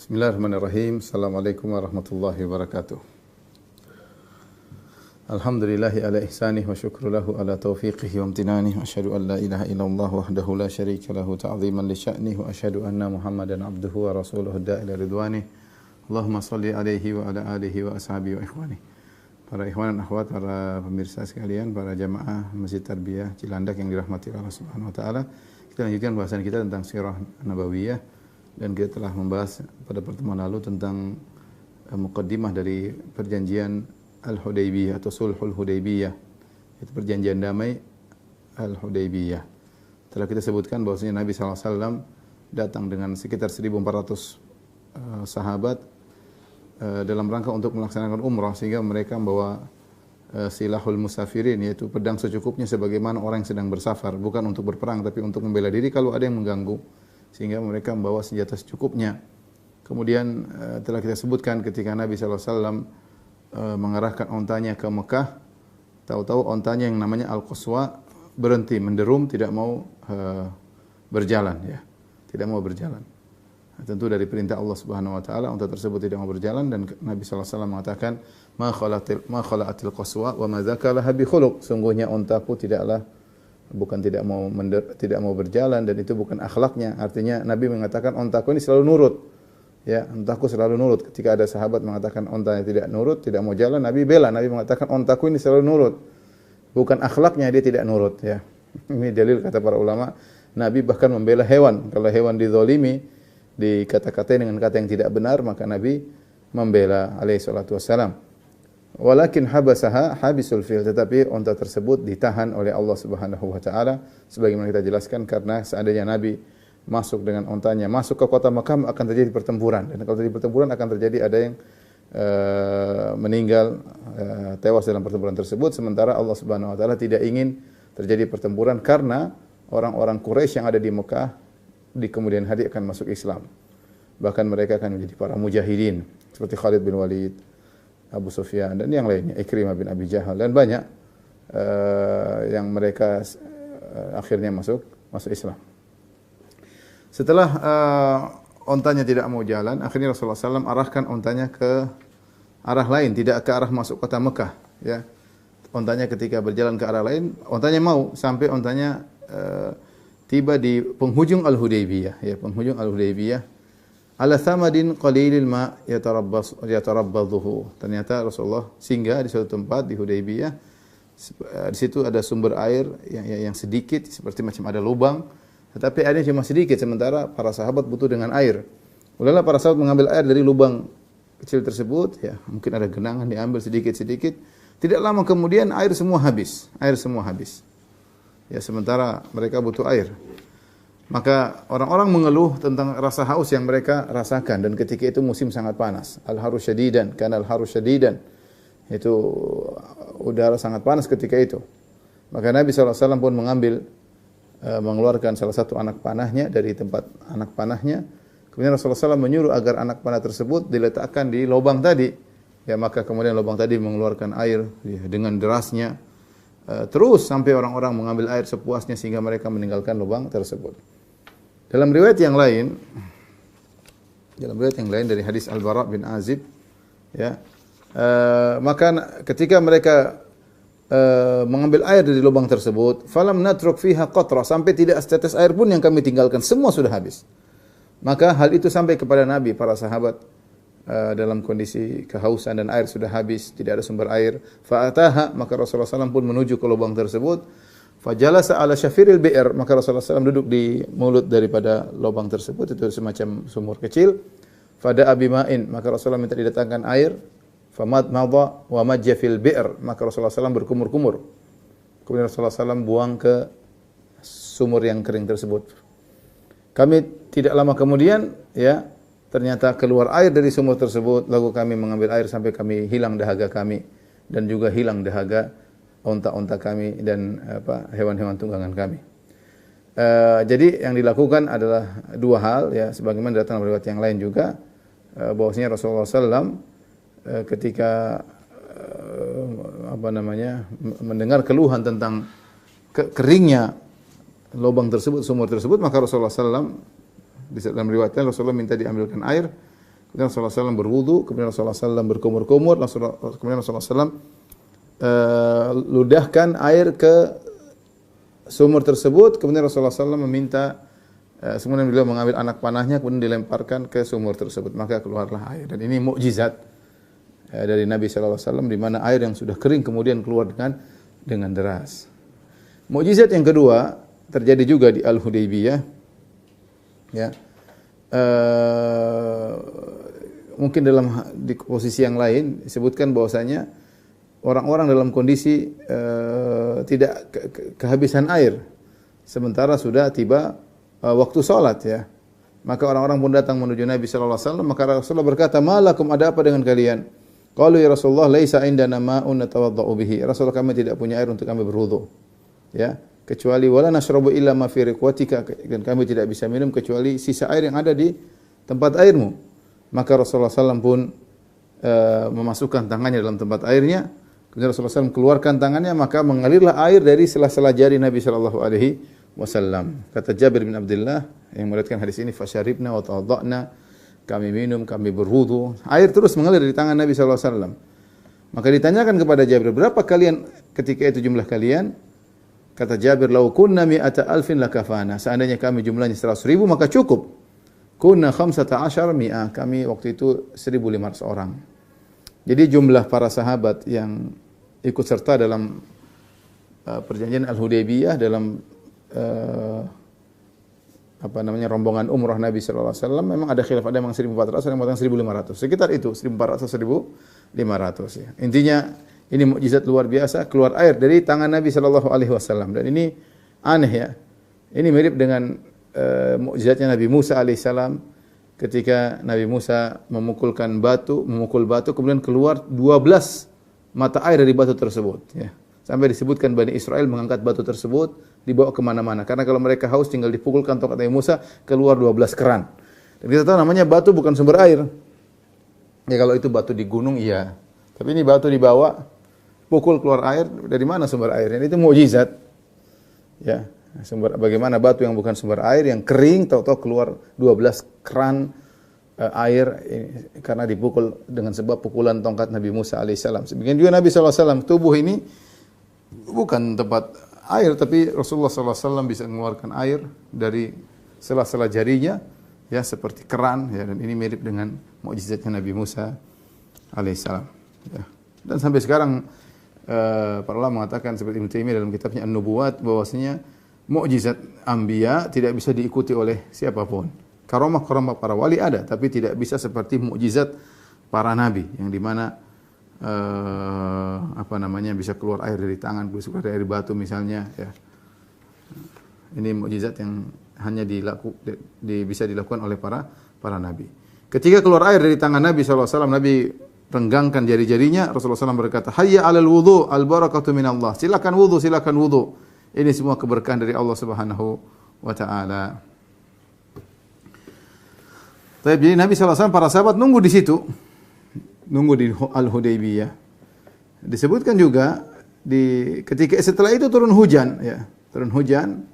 Bismillahirrahmanirrahim. Assalamualaikum warahmatullahi wabarakatuh. Alhamdulillahi ala ihsanih wa syukru lahu ala taufiqihi wa amtinanih. Wa asyhadu an la ilaha illallah wahdahu la syarika lahu ta'ziman li sya'nih. Wa asyhadu anna Muhammadan abduhu wa rasuluhu da'ila ridwanih. Allahumma salli alaihi wa ala alihi wa ashabihi wa ikhwanih. Para ikhwan dan akhwat, para pemirsa sekalian, para jamaah Masjid Tarbiyah Cilandak yang dirahmati Allah Subhanahu wa taala. Kita lanjutkan bahasan kita tentang sirah nabawiyah. Dan kita telah membahas pada pertemuan lalu tentang muqaddimah dari perjanjian Al-Hudaybiyah atau Sulhul Hudaybiyah. Itu perjanjian damai Al-Hudaybiyah. Telah kita sebutkan bahwasanya Nabi SAW datang dengan sekitar 1.400 sahabat dalam rangka untuk melaksanakan umrah, sehingga mereka membawa silahul musafirin, yaitu pedang secukupnya sebagaimana orang yang sedang bersafar, bukan untuk berperang tapi untuk membela diri kalau ada yang mengganggu, sehingga mereka membawa senjata secukupnya. Kemudian telah kita sebutkan ketika Nabi SAW mengarahkan ontanya ke Mekah, tahu-tahu ontanya yang namanya Al-Qaswa berhenti, menderum, tidak mau berjalan, ya, tidak mau berjalan. Nah, tentu dari perintah Allah Subhanahu Wa Taala onta tersebut tidak mau berjalan, dan Nabi SAW mengatakan, ma khala'atil qaswa wa ma dzakalaha bi khuluq. Sungguhnya ontaku bukan tidak mau berjalan, dan itu bukan akhlaknya. Artinya Nabi mengatakan ontaku ini selalu nurut. Ya, ontaku selalu nurut. Ketika ada sahabat mengatakan ontanya tidak nurut, tidak mau jalan, Nabi bela. Nabi mengatakan ontaku ini selalu nurut. Bukan akhlaknya dia tidak nurut, ya. Ini dalil kata para ulama. Nabi bahkan membela hewan. Kalau hewan dizalimi, dikata-katai dengan kata yang tidak benar, maka Nabi membela alaihi salatu wassalam. Walakin habasaha habisul fil, tetapi unta tersebut ditahan oleh Allah Subhanahu wa taala, sebagaimana kita jelaskan, karena seandainya Nabi masuk dengan untanya masuk ke kota Makkah akan terjadi pertempuran, dan kalau terjadi pertempuran akan terjadi ada yang meninggal, tewas dalam pertempuran tersebut, sementara Allah Subhanahu wa taala tidak ingin terjadi pertempuran karena orang-orang Quraisy yang ada di Mekah di kemudian hari akan masuk Islam. Bahkan mereka akan menjadi para mujahidin seperti Khalid bin Walid, Abu Sufyan dan yang lainnya, Ikrimah bin Abi Jahal, dan banyak yang mereka akhirnya masuk Islam. Setelah ontanya tidak mau jalan, akhirnya Rasulullah SAW arahkan ontanya ke arah lain, tidak ke arah masuk kota Mekah. Ya, ontanya ketika berjalan ke arah lain, ontanya mau sampai ontanya tiba di penghujung Al-Hudaybiyah. Ya, penghujung Al-Hudaybiyah. Ala thamadin qalilil ma yatarabbadhuhu. Ternyata Rasulullah singgah di suatu tempat di Hudaybiyah. Di situ ada sumber air yang sedikit, seperti macam ada lubang, tetapi airnya cuma sedikit, sementara para sahabat butuh dengan air. Mulailah para sahabat mengambil air dari lubang kecil tersebut, ya, mungkin ada genangan, diambil sedikit-sedikit. Tidak lama kemudian air semua habis. Ya, sementara mereka butuh air. Maka orang-orang mengeluh tentang rasa haus yang mereka rasakan, dan ketika itu musim sangat panas. Al-harus syadidan, kana al-harus syadidan. Itu udara sangat panas ketika itu. Maka Nabi SAW pun mengeluarkan salah satu anak panahnya dari tempat anak panahnya. Kemudian Rasulullah SAW menyuruh agar anak panah tersebut diletakkan di lubang tadi. Ya, maka kemudian lubang tadi mengeluarkan air dengan derasnya. Terus sampai orang-orang mengambil air sepuasnya sehingga mereka meninggalkan lubang tersebut. Dalam riwayat yang lain dari hadis Al-Bara bin Azib, ya, maka ketika mereka mengambil air dari lubang tersebut, falam natruk fiha qatra, sampai tidak setetes air pun yang kami tinggalkan, semua sudah habis. Maka hal itu sampai kepada Nabi, para sahabat dalam kondisi kehausan dan air sudah habis, tidak ada sumber air. Fa'ataha, maka Rasulullah SAW pun menuju ke lubang tersebut. Fajalasa ala syafiril bi'r, maka Rasulullah SAW duduk di mulut daripada lubang tersebut, itu semacam sumur kecil. Fada abima'in, maka Rasulullah minta didatangkan air. Famad madha wa majja fil bi'r, maka Rasulullah SAW berkumur-kumur. Kemudian Rasulullah SAW buang ke sumur yang kering tersebut. Kami tidak lama kemudian, ya, ternyata keluar air dari sumur tersebut, lalu kami mengambil air sampai kami hilang dahaga kami, dan juga hilang dahaga onta-onta kami dan hewan-hewan tunggangan kami. Jadi yang dilakukan adalah dua hal, ya, sebagaimana datang dalam riwayat yang lain juga, bahwasanya Rasulullah SAW ketika mendengar keluhan tentang keringnya lubang tersebut, sumur tersebut, maka Rasulullah SAW di dalam riwayatnya Rasulullah minta diambilkan air Kemudian Rasulullah SAW berwudu, kemudian Rasulullah SAW berkumur-kumur, kemudian Rasulullah SAW ludahkan air ke sumur tersebut, kemudian Rasulullah SAW meminta, kemudian beliau mengambil anak panahnya, kemudian dilemparkan ke sumur tersebut, maka keluarlah air. Dan ini mukjizat dari Nabi SAW, di mana air yang sudah kering kemudian keluar dengan deras. Mukjizat yang kedua terjadi juga di Al-Hudaybiyah, ya. Mungkin di posisi yang lain disebutkan bahwasanya orang-orang dalam kondisi tidak kehabisan air sementara sudah tiba waktu salat, ya. Maka orang-orang pun datang menuju Nabi sallallahu alaihi wasallam, maka Rasulullah berkata, "Malakum, ada apa dengan kalian?" Qalu, "Ya Rasulullah, laisa indana ma'un natawaddau bihi." Rasulullah, kami tidak punya air untuk kami berwudu. Ya, kecuali wala nashrabu illa ma fi riqwatika, dan kami tidak bisa minum kecuali sisa air yang ada di tempat airmu. Maka Rasulullah SAW pun memasukkan tangannya dalam tempat airnya. Kemudian Rasulullah SAW keluarkan tangannya, maka mengalirlah air dari sela-sela jari Nabi sallallahu alaihi wasallam. Kata Jabir bin Abdullah yang meriwayatkan hadis ini, "Fasyaribna wa tawadda'na." Kami minum, kami berwudu. Air terus mengalir dari tangan Nabi sallallahu alaihi wasallam. Maka ditanyakan kepada Jabir, "Berapa kalian ketika itu jumlah kalian?" Kata Jabir, "Lau kunna mi'ata alfin lakafana." Seandainya kami jumlahnya 100.000 maka cukup. Kunna 15 mi'ah. Kami waktu itu 1.500 orang. Jadi jumlah para sahabat yang ikut serta dalam perjanjian Al-Hudaybiyah, dalam rombongan umrah Nabi sallallahu alaihi wasallam, memang ada khilaf, ada yang 1.400, ada yang mengatakan 1.500. Sekitar itu 1.400 1.500, ya. Intinya ini mukjizat luar biasa, keluar air dari tangan Nabi sallallahu alaihi wasallam. Dan ini aneh, ya. Ini mirip dengan mukjizatnya Nabi Musa alaihissalam ketika Nabi Musa memukul batu, kemudian keluar 12 mata air dari batu tersebut, ya. Sampai disebutkan Bani Israel mengangkat batu tersebut, dibawa kemana-mana. Karena kalau mereka haus tinggal dipukulkan tongkat Nabi Musa, keluar 12 keran. Dan kita tahu namanya batu bukan sumber air. Ya kalau itu batu di gunung, iya. Tapi ini batu dibawa, pukul keluar air, dari mana sumber airnya? Itu mukjizat. Ya, bagaimana batu yang bukan sumber air, yang kering, tahu-tahu keluar 12 keran air karena dipukul dengan sebab pukulan tongkat Nabi Musa alaihissalam. Demikian juga Nabi SAW, tubuh ini bukan tempat air, tapi Rasulullah SAW bisa mengeluarkan air dari sela-sela jarinya, ya, seperti keran, ya, dan ini mirip dengan mukjizatnya Nabi Musa alaihissalam, ya. Dan sampai sekarang para ulama mengatakan seperti Ibnu Taimiyah dalam kitabnya An-Nubuwat, bahwasanya mukjizat anbiya tidak bisa diikuti oleh siapapun. Karamah-karamah para wali ada, tapi tidak bisa seperti mukjizat para nabi, yang dimana bisa keluar air dari tangan, bisa keluar dari batu misalnya, ya. Ini mukjizat yang hanya bisa dilakukan oleh para nabi. Ketika keluar air dari tangan Nabi SAW, Nabi renggangkan jari-jarinya. Rasulullah SAW berkata, "Hayya 'alal wudu, al barakatu minallah." Silakan wudu, silakan wudu. Ini semua keberkahan dari Allah Subhanahu wa taala. Jadi Nabi SAW, para sahabat nunggu di situ, nunggu di Al-Hudaybiyah. Disebutkan juga ketika setelah itu turun hujan, ya, turun hujan.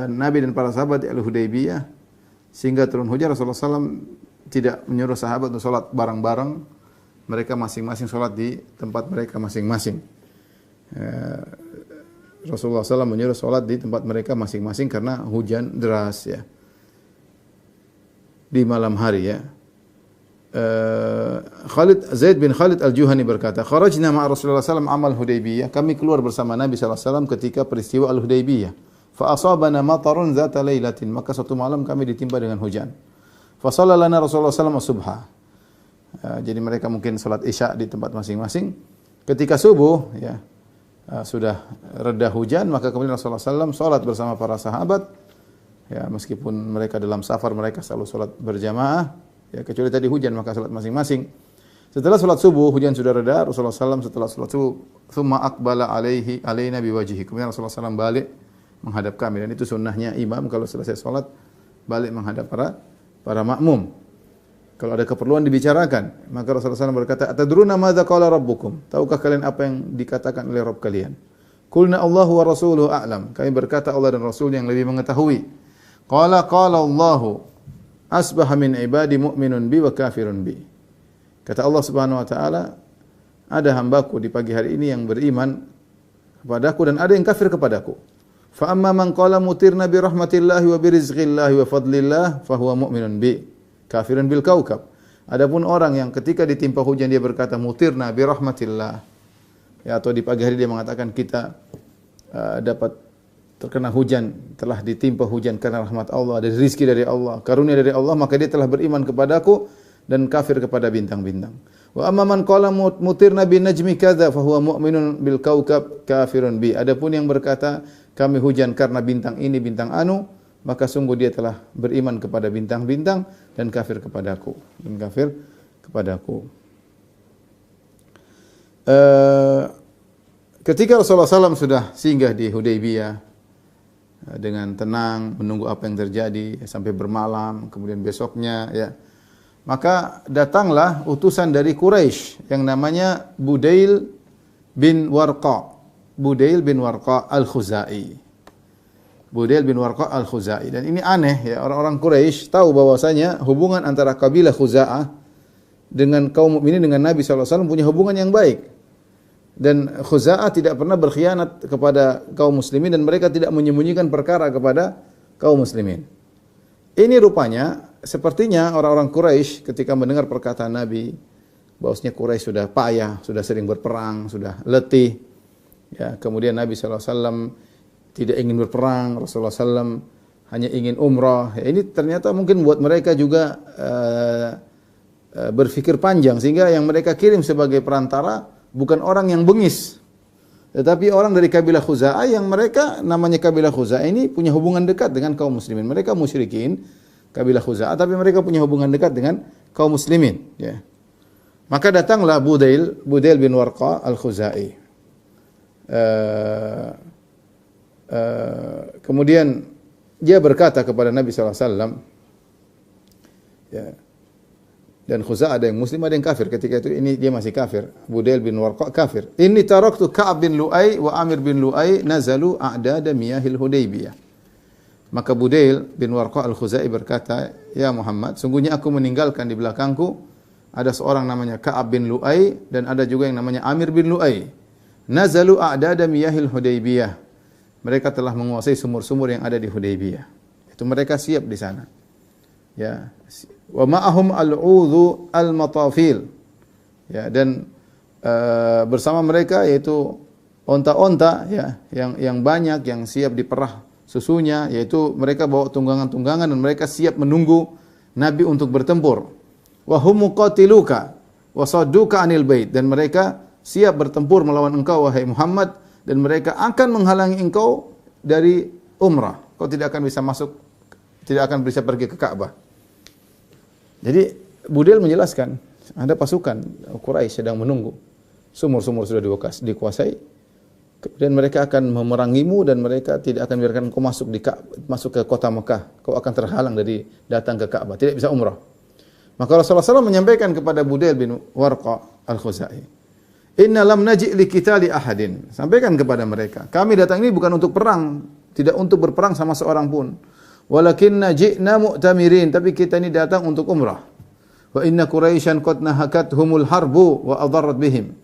Nabi dan para sahabat di Al-Hudaybiyah, sehingga turun hujan. Rasulullah SAW tidak menyuruh sahabat untuk sholat bareng-bareng, mereka masing-masing sholat di tempat mereka masing-masing. Rasulullah SAW menyuruh sholat di tempat mereka masing-masing karena hujan deras, ya, di malam hari, ya. Zaid bin Khalid Al-Juhani berkata, "Kharajna ma'a Rasulullah SAW amal Hudaybiyah." Kami keluar bersama Nabi SAW ketika peristiwa Al-Hudaybiyah. Fa asabana matarun zata lailatin. Maka suatu malam kami ditimpa dengan hujan. Fa shalla lana Rasulullah SAW subha. Jadi mereka mungkin salat Isya di tempat masing-masing. Ketika subuh, ya, sudah reda hujan, maka kemudian Rasulullah SAW salat bersama para sahabat. Ya, meskipun mereka dalam safar, mereka selalu salat berjamaah, ya, kecuali tadi hujan maka salat masing-masing. Setelah salat subuh, hujan sudah reda. Rasulullah SAW setelah salat subuh, thumma aqbala alaina biwajhihi. Kemudian Rasulullah SAW balik menghadap kami, dan itu sunnahnya imam kalau selesai salat balik menghadap para makmum. Kalau ada keperluan dibicarakan, maka Rasulullah SAW berkata, "Atadruna madza qala rabbukum?" Tahukah kalian apa yang dikatakan oleh Rabb kalian? Qulna Allahu wa rasuluhu a'lam. Kami berkata Allah dan Rasul yang lebih mengetahui. Qala Allahu. asbaha min ibadi mu'minun bi wa kafirun bi. Kata Allah Subhanahu wa taala, ada hambaku di pagi hari ini yang beriman kepadaku dan ada yang kafir kepadaku. Fa amma man qala mutirna bi rahmatillahi wa bi rizqillahi wa fadlillah fa huwa mu'minun bi kafirun bil kaukab. Adapun orang yang ketika ditimpa hujan dia berkata mutirna bi rahmatillah, ya, atau di pagi hari dia mengatakan kita dapat terkena hujan, telah ditimpa hujan karena rahmat Allah, ada rezeki dari Allah, karunia dari Allah, maka dia telah beriman kepadaku dan kafir kepada bintang-bintang. Wa amma man qala mutirna bin najmi kadza fa huwa mu'minun bil kaukab kafirun bi. Adapun yang berkata kami hujan karena bintang ini bintang anu, maka sungguh dia telah beriman kepada bintang-bintang dan kafir kepadaku. Ketika Rasulullah SAW sudah singgah di Hudaybiyah dengan tenang menunggu apa yang terjadi sampai bermalam, kemudian besoknya ya, maka datanglah utusan dari Quraisy yang namanya Budail bin Warqa. Budail bin Warqa Al-Khuzai. Budail bin Warqa Al-Khuzai. Dan ini aneh ya, orang-orang Quraisy tahu bahwasanya hubungan antara kabilah Khuza'ah dengan kaum mukminin dengan Nabi SAW punya hubungan yang baik. Dan Khuza'ah tidak pernah berkhianat kepada kaum muslimin dan mereka tidak menyembunyikan perkara kepada kaum muslimin. Ini rupanya sepertinya orang-orang Quraisy ketika mendengar perkataan Nabi bahwasanya Quraisy sudah payah, sudah sering berperang, sudah letih. Ya, kemudian Nabi SAW tidak ingin berperang, Rasulullah SAW hanya ingin umrah. Ya, ini ternyata mungkin buat mereka juga berpikir panjang sehingga yang mereka kirim sebagai perantara bukan orang yang bengis, tetapi orang dari kabilah Khuza'ah yang mereka namanya kabilah Khuza'ah ini punya hubungan dekat dengan kaum muslimin. Mereka musyrikin kabilah Khuza'ah tapi mereka punya hubungan dekat dengan kaum muslimin. Ya. Maka datanglah Budail bin Warqa Al-Khuzai. Kemudian dia berkata kepada Nabi SAW, ya, dan Khuza'ah ada yang muslim, ada yang kafir. Ketika itu ini dia masih kafir. Budail bin Warqa kafir. Inni taraktu Ka'ab bin Lu'ay wa Amir bin Lu'ay nazalu a'dada miyahil Hudaybiyah. Maka Budail bin Warqa Al-Khuzai berkata, ya Muhammad, sungguhnya aku meninggalkan di belakangku ada seorang namanya Ka'ab bin Lu'ay dan ada juga yang namanya Amir bin Lu'ay. Nazalu a'dada miyahil Hudaybiyah. Mereka telah menguasai sumur-sumur yang ada di Hudaybiyah. Itu mereka siap di sana. Ya, wa ma'ahum al-'udhu al-matafil. Ya, dan bersama mereka yaitu onta-onta ya yang banyak yang siap diperah susunya, yaitu mereka bawa tunggangan-tunggangan dan mereka siap menunggu Nabi untuk bertempur. Wa hum muqatiluka wa sadduka 'anil bait, dan mereka siap bertempur melawan engkau wahai Muhammad dan mereka akan menghalangi engkau dari umrah. Kau tidak akan bisa masuk, tidak akan bisa pergi ke Ka'bah. Jadi Budail menjelaskan, ada pasukan Quraisy sedang menunggu. Sumur-sumur sudah dikuasai. Dan mereka akan memerangimu dan mereka tidak akan biarkan kau masuk ke kota Mekah. Kau akan terhalang dari datang ke Ka'bah, tidak bisa umrah. Maka Rasulullah SAW menyampaikan kepada Budail bin Warqa Al-Khuzai, inna lam naji' li qitali ahadin. Sampaikan kepada mereka, kami datang ini bukan untuk perang, tidak untuk berperang sama seorang pun. Walakinna ji'na mu'tamirin, tapi kita ini datang untuk umrah. Wa inna Quraisyan qad nahakathumul harbu wa adarrat bihim.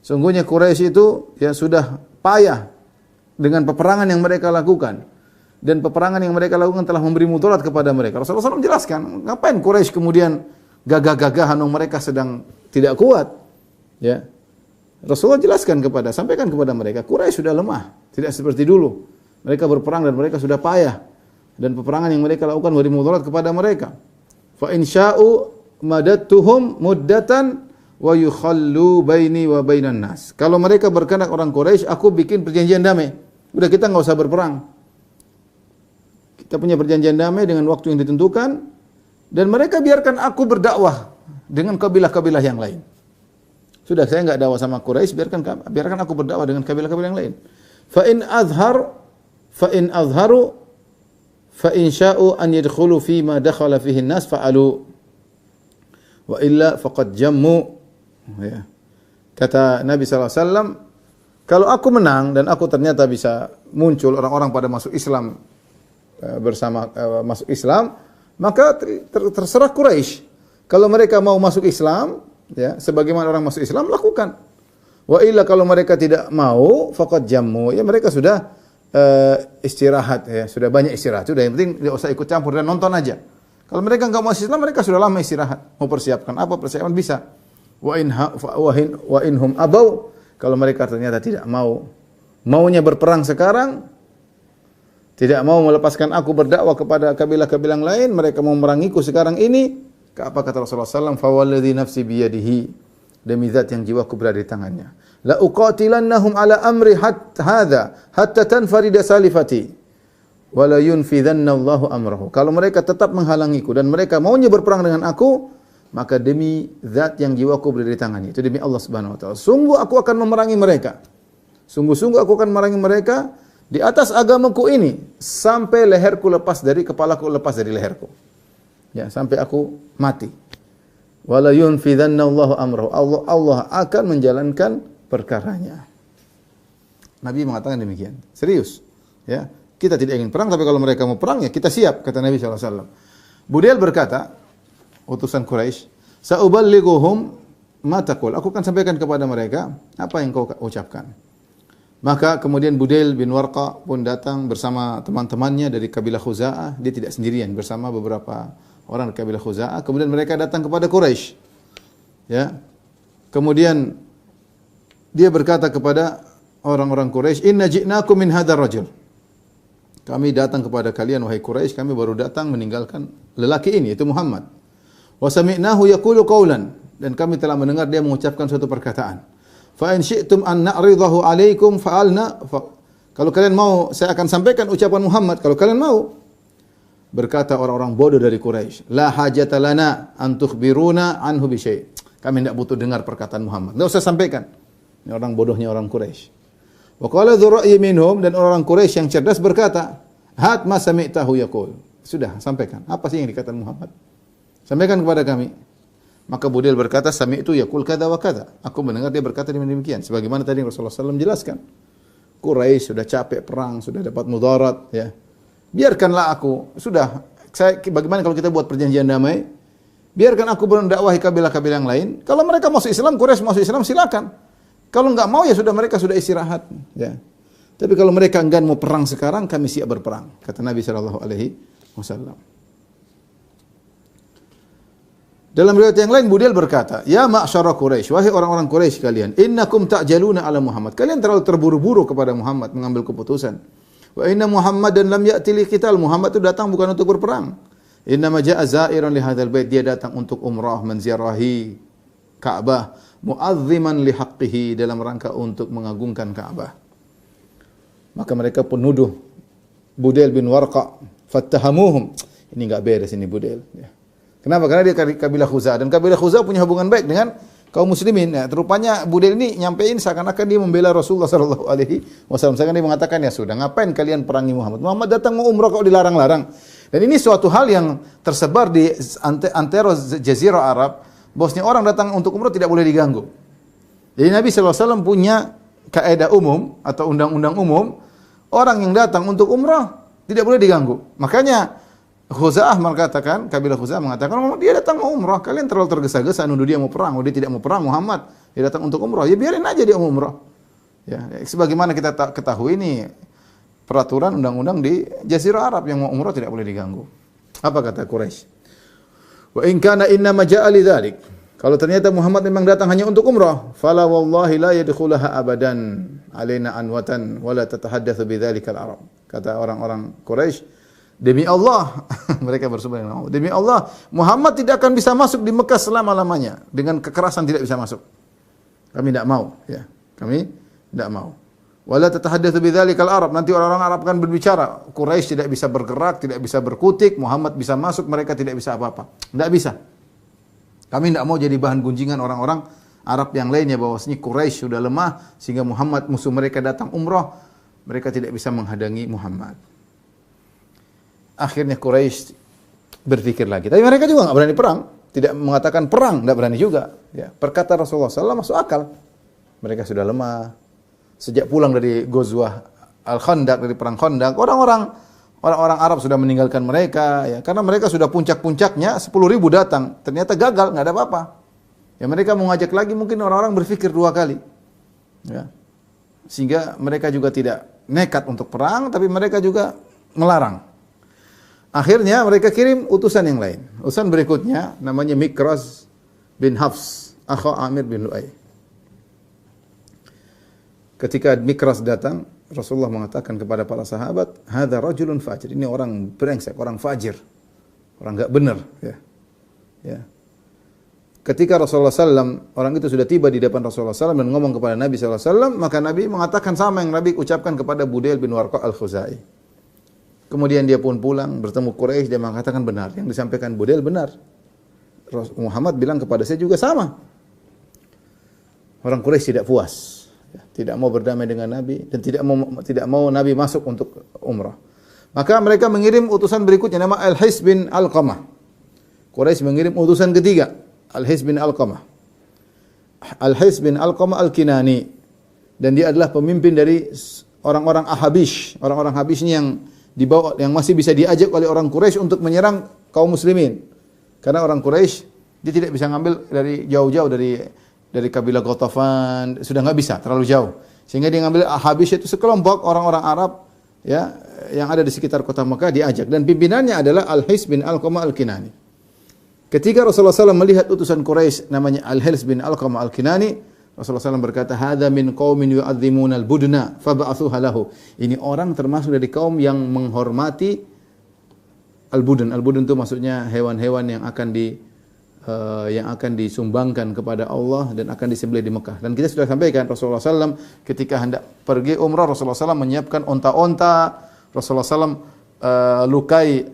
Sungguhnya Quraisy itu ya sudah payah dengan peperangan yang mereka lakukan. Dan peperangan yang mereka lakukan telah memberi mudarat kepada mereka. Rasulullah SAW menjelaskan, ngapain Quraisy kemudian gagah-gagahan mereka sedang tidak kuat. Ya. Rasulullah jelaskan sampaikan kepada mereka, Quraisy sudah lemah, tidak seperti dulu. Mereka berperang dan mereka sudah payah. Dan peperangan yang mereka lakukan memberi mudarat kepada mereka. Fa in sya'u madattuhum muddatan wa yukhallu baini wa bainan nas. Kalau mereka berkehendak orang Quraisy, aku bikin perjanjian damai. Udah kita enggak usah berperang. Kita punya perjanjian damai dengan waktu yang ditentukan dan mereka biarkan aku berdakwah dengan kabilah-kabilah yang lain. Sudah, saya enggak dakwah sama Quraisy, biarkan aku berdakwah dengan kabilah-kabilah yang lain. Fa in azharu fa in sya'u an yadkhulu fi ma dakhala fihi an-nas fa'alu wa illa faqad jammu. Ya. Kata Nabi SAW, kalau aku menang dan aku ternyata bisa muncul orang-orang pada masuk Islam masuk Islam, maka terserah Quraisy. Kalau mereka mau masuk Islam, ya, sebagaimana orang masuk Islam, lakukan. Wa illa kalau mereka tidak mau, faqad jammu. Ya mereka sudah istirahat, ya, sudah banyak istirahat. Sudah, yang penting tidak usah ikut campur dan nonton aja. Kalau mereka enggak mau Islam, mereka sudah lama istirahat. Mau persiapkan apa? Persiapan bisa. Wa inhum abau. Kalau mereka ternyata tidak mau, maunya berperang sekarang, tidak mau melepaskan aku berdakwah kepada kabilah-kabilah lain, mereka mau memerangiku sekarang ini. Apa kata Rasulullah SAW? Fawalladhi nafsi biyadihi, demi zat yang jiwaku berada di tangannya. La uqatilannahum ala amri hadha hatta tanfarida salifati wa la yunfidhanna Allahu amrahu. Kalau mereka tetap menghalangiku dan mereka maunya berperang dengan aku, maka demi zat yang jiwaku berada di tangannya, itu demi Allah Subhanahu wa taala, sungguh aku akan memerangi mereka. Sungguh-sungguh aku akan memerangi mereka di atas agamaku ini sampai leherku lepas dari kepalaku lepas dari leherku. Ya, sampai aku mati. Wala yunfidhanna Allahu amrahu. Allah akan menjalankan perkaranya. Nabi mengatakan demikian. Serius. Ya, kita tidak ingin perang, tapi kalau mereka mau perang ya kita siap, kata Nabi sallallahu alaihi wasallam. Budail berkata, utusan Quraisy, "Sa'uballighuhum ma taqul." Aku akan sampaikan kepada mereka apa yang kau ucapkan. Maka kemudian Budail bin Warqa pun datang bersama teman-temannya dari kabilah Khuza'ah. Dia tidak sendirian, bersama beberapa orang dari kabilah Khuza'ah. Kemudian mereka datang kepada Quraisy. Ya. Kemudian dia berkata kepada orang-orang Quraisy, "Inna ji'nakum min hadzal rajul." Kami datang kepada kalian wahai Quraisy, kami baru datang meninggalkan lelaki ini, itu Muhammad. Wa sami'nahu yaqulu qawlan, dan kami telah mendengar dia mengucapkan suatu perkataan. Fa in syi'tum an na'ridahu 'alaikum fa'alna. Kalau kalian mau, saya akan sampaikan ucapan Muhammad kalau kalian mau. Berkata orang-orang bodoh dari Quraisy, "La hajata lana an tukhbiruna anhu bi syai'." Kami tidak butuh dengar perkataan Muhammad. Enggak usah sampaikan. Ini orang bodohnya orang Quraisy. Wa qala dzu ra'yi minhum, dan orang Quraisy yang cerdas berkata, "Hat ma sami'tahu yaqul." Sudah, sampaikan. Apa sih yang dikatakan Muhammad? Sampaikan kepada kami. Maka Budail berkata, "Sami'tu yaqul kadza wa kadza." Aku mendengar dia berkata demikian. Sebagaimana tadi Rasulullah SAW jelaskan. Quraisy sudah capek perang, sudah dapat mudarat, ya. Biarkanlah aku. Sudah, bagaimana kalau kita buat perjanjian damai? Biarkan aku mendakwahi kabilah-kabilah yang lain. Kalau mereka masuk Islam, Quraisy masuk Islam, silakan. Kalau enggak mau ya sudah, mereka sudah istirahat, ya. Tapi kalau mereka enggan mau perang sekarang, kami siap berperang, kata Nabi sallallahu alaihi wasallam. Dalam riwayat yang lain Budail berkata, "Ya ma'syara Quraisy, wahai orang-orang Quraisy kalian, innakum ta'jaluna ala Muhammad." Kalian terlalu terburu-buru kepada Muhammad mengambil keputusan. Wa inna Muhammadan lam ya'ti li qital. Muhammad itu datang bukan untuk berperang. Innama ja'a za'iran li hadzal bait. Dia datang untuk umrah, menziarahi Ka'bah, mu'azziman li haqqihi, dalam rangka untuk mengagungkan Ka'bah. Maka mereka pun nuduh Budail bin Warqa, fattahamuhum. Ini enggak beres ini Budail, ya. Kenapa? Karena dia kabilah Khuza'ah, dan kabilah Khuza'ah punya hubungan baik dengan kaum muslimin. Ya, rupanya Budail ini nyampein seakan-akan dia membela Rasulullah sallallahu alaihi wasallam. Seakan dia mengatakan, "Ya sudah, ngapain kalian perangi Muhammad? Muhammad datang mau umrah kok dilarang-larang." Dan ini suatu hal yang tersebar di antero jazirah Arab, bahwasanya orang datang untuk umrah tidak boleh diganggu. Jadi Nabi sallallahu alaihi wasallam punya kaidah umum atau undang-undang umum, orang yang datang untuk umrah tidak boleh diganggu. Makanya Khuza'ah mengatakan, kabilah Khuza'ah mengatakan, dia datang mau umrah, kalian terlalu tergesa-gesa nuduh dia mau perang, dia tidak mau perang Muhammad, dia datang untuk umrah, ya biarin aja dia mau umrah. Ya, sebagaimana kita ketahui ini peraturan undang-undang di Jazirah Arab, yang mau umrah tidak boleh diganggu. Apa kata Quraisy? Wa in kana inna ma ja'a li dzalik. Kalau ternyata Muhammad memang datang hanya untuk umrah, fala wallahi la yadkhulaha abadan alaina anwatan wala tatahaddatsu bidzalikal arab. Kata orang-orang Quraisy, demi Allah, mereka bersumpah dengan Allah, demi Allah, Muhammad tidak akan bisa masuk di Mekah selama-lamanya. Dengan kekerasan tidak bisa masuk. Kami tidak mau, ya. Kami tidak mau. Wala tatahaddatsu bidzalikal arab. Nanti orang-orang Arab akan berbicara, Quraisy tidak bisa bergerak, tidak bisa berkutik, Muhammad bisa masuk, mereka tidak bisa apa-apa. Tidak bisa. Kami tidak mau jadi bahan gunjingan orang-orang Arab yang lainnya, bahwasanya Quraisy sudah lemah sehingga Muhammad, musuh mereka, datang umrah, mereka tidak bisa menghadangi Muhammad. Akhirnya Quraisy berpikir lagi. Tapi mereka juga enggak berani perang. Tidak mengatakan perang, enggak berani juga. Ya, perkataan Rasulullah SAW masuk akal. Mereka sudah lemah. Sejak pulang dari Ghazwah Al-Khandaq, dari perang Khandaq, orang-orang Orang-orang Arab sudah meninggalkan mereka, ya, karena mereka sudah puncak-puncaknya 10.000 datang, ternyata gagal, nggak ada apa-apa. Ya mereka mau ngajak lagi, mungkin orang-orang berpikir 2 kali, ya. Sehingga mereka juga tidak nekat untuk perang, tapi mereka juga melarang. Akhirnya mereka kirim utusan yang lain. Utusan berikutnya namanya Mikraz bin Hafs, akha Amir bin Lu'ay. Ketika Mikraz datang, Rasulullah mengatakan kepada para sahabat, "Hadza rajulun fajir." Ini orang brengsek, orang fajir. Orang enggak benar, ya. Ya. Ketika Rasulullah SAW, orang itu sudah tiba di depan Rasulullah SAW dan ngomong kepada Nabi SAW, maka Nabi mengatakan sama yang Nabi ucapkan kepada Budail bin Warqa al-Khuzai. Kemudian dia pun pulang, bertemu Quraisy, dia mengatakan benar. Yang disampaikan Budail benar. Muhammad bilang kepada saya juga sama. Orang Quraisy tidak puas, tidak mau berdamai dengan Nabi dan tidak mau Nabi masuk untuk umrah. Maka mereka mengirim utusan berikutnya, nama Al-His bin Alqamah. Quraisy mengirim utusan ketiga, Al-His bin Alqamah. Al-His bin Alqamah Al-Kinani, dan dia adalah pemimpin dari orang-orang Ahabish. Orang-orang Habish ini yang masih bisa diajak oleh orang Quraisy untuk menyerang kaum muslimin. Karena orang Quraisy dia tidak bisa ngambil dari jauh-jauh dari kabilah Ghatafan, sudah enggak bisa, terlalu jauh. Sehingga dia ngambil Ahabish, itu sekelompok orang-orang Arab, ya, yang ada di sekitar kota Mekah diajak, dan pimpinannya adalah Al-His bin Alqamah Al-Kinani. Ketika Rasulullah SAW melihat utusan Quraisy namanya Al-Hils bin Alqamah Al-Kinani, Rasulullah SAW berkata, "Hadza min qaumin yu'azzimuna al-budna fab'athuha lahu." Ini orang termasuk dari kaum yang menghormati al-budun. Al-budun itu maksudnya hewan-hewan yang akan disumbangkan kepada Allah dan akan disembelih di Mekah. Dan kita sudah sampaikan, Rasulullah SAW ketika hendak pergi umrah, Rasulullah SAW menyiapkan onta-onta. Rasulullah SAW lukai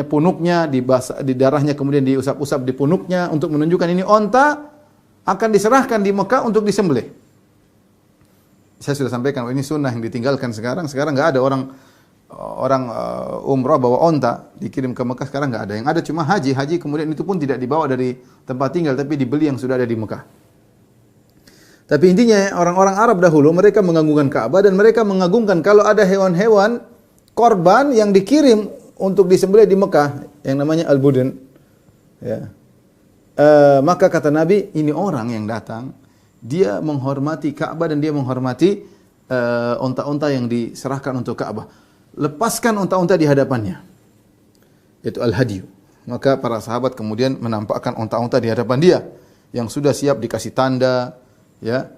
punuknya, di darahnya, kemudian diusap-usap di punuknya untuk menunjukkan ini onta akan diserahkan di Mekah untuk disembelih. Saya sudah sampaikan ini sunnah yang ditinggalkan sekarang. Sekarang nggak ada orang umrah bawa onta dikirim ke Mekah, sekarang nggak ada. Yang ada cuma haji, kemudian itu pun tidak dibawa dari tempat tinggal, tapi dibeli yang sudah ada di Mekah. Tapi intinya orang-orang Arab dahulu mereka mengagungkan Ka'bah, dan mereka mengagungkan kalau ada hewan-hewan korban yang dikirim untuk disembelih di Mekah yang namanya al-budun, ya. Maka kata Nabi, ini orang yang datang, dia menghormati Ka'bah dan dia menghormati onta-onta yang diserahkan untuk Ka'bah. Lepaskan onta-onta di hadapannya. Itu al-hadiyu. Maka para sahabat kemudian menampakkan onta-onta di hadapan dia yang sudah siap dikasih tanda, ya.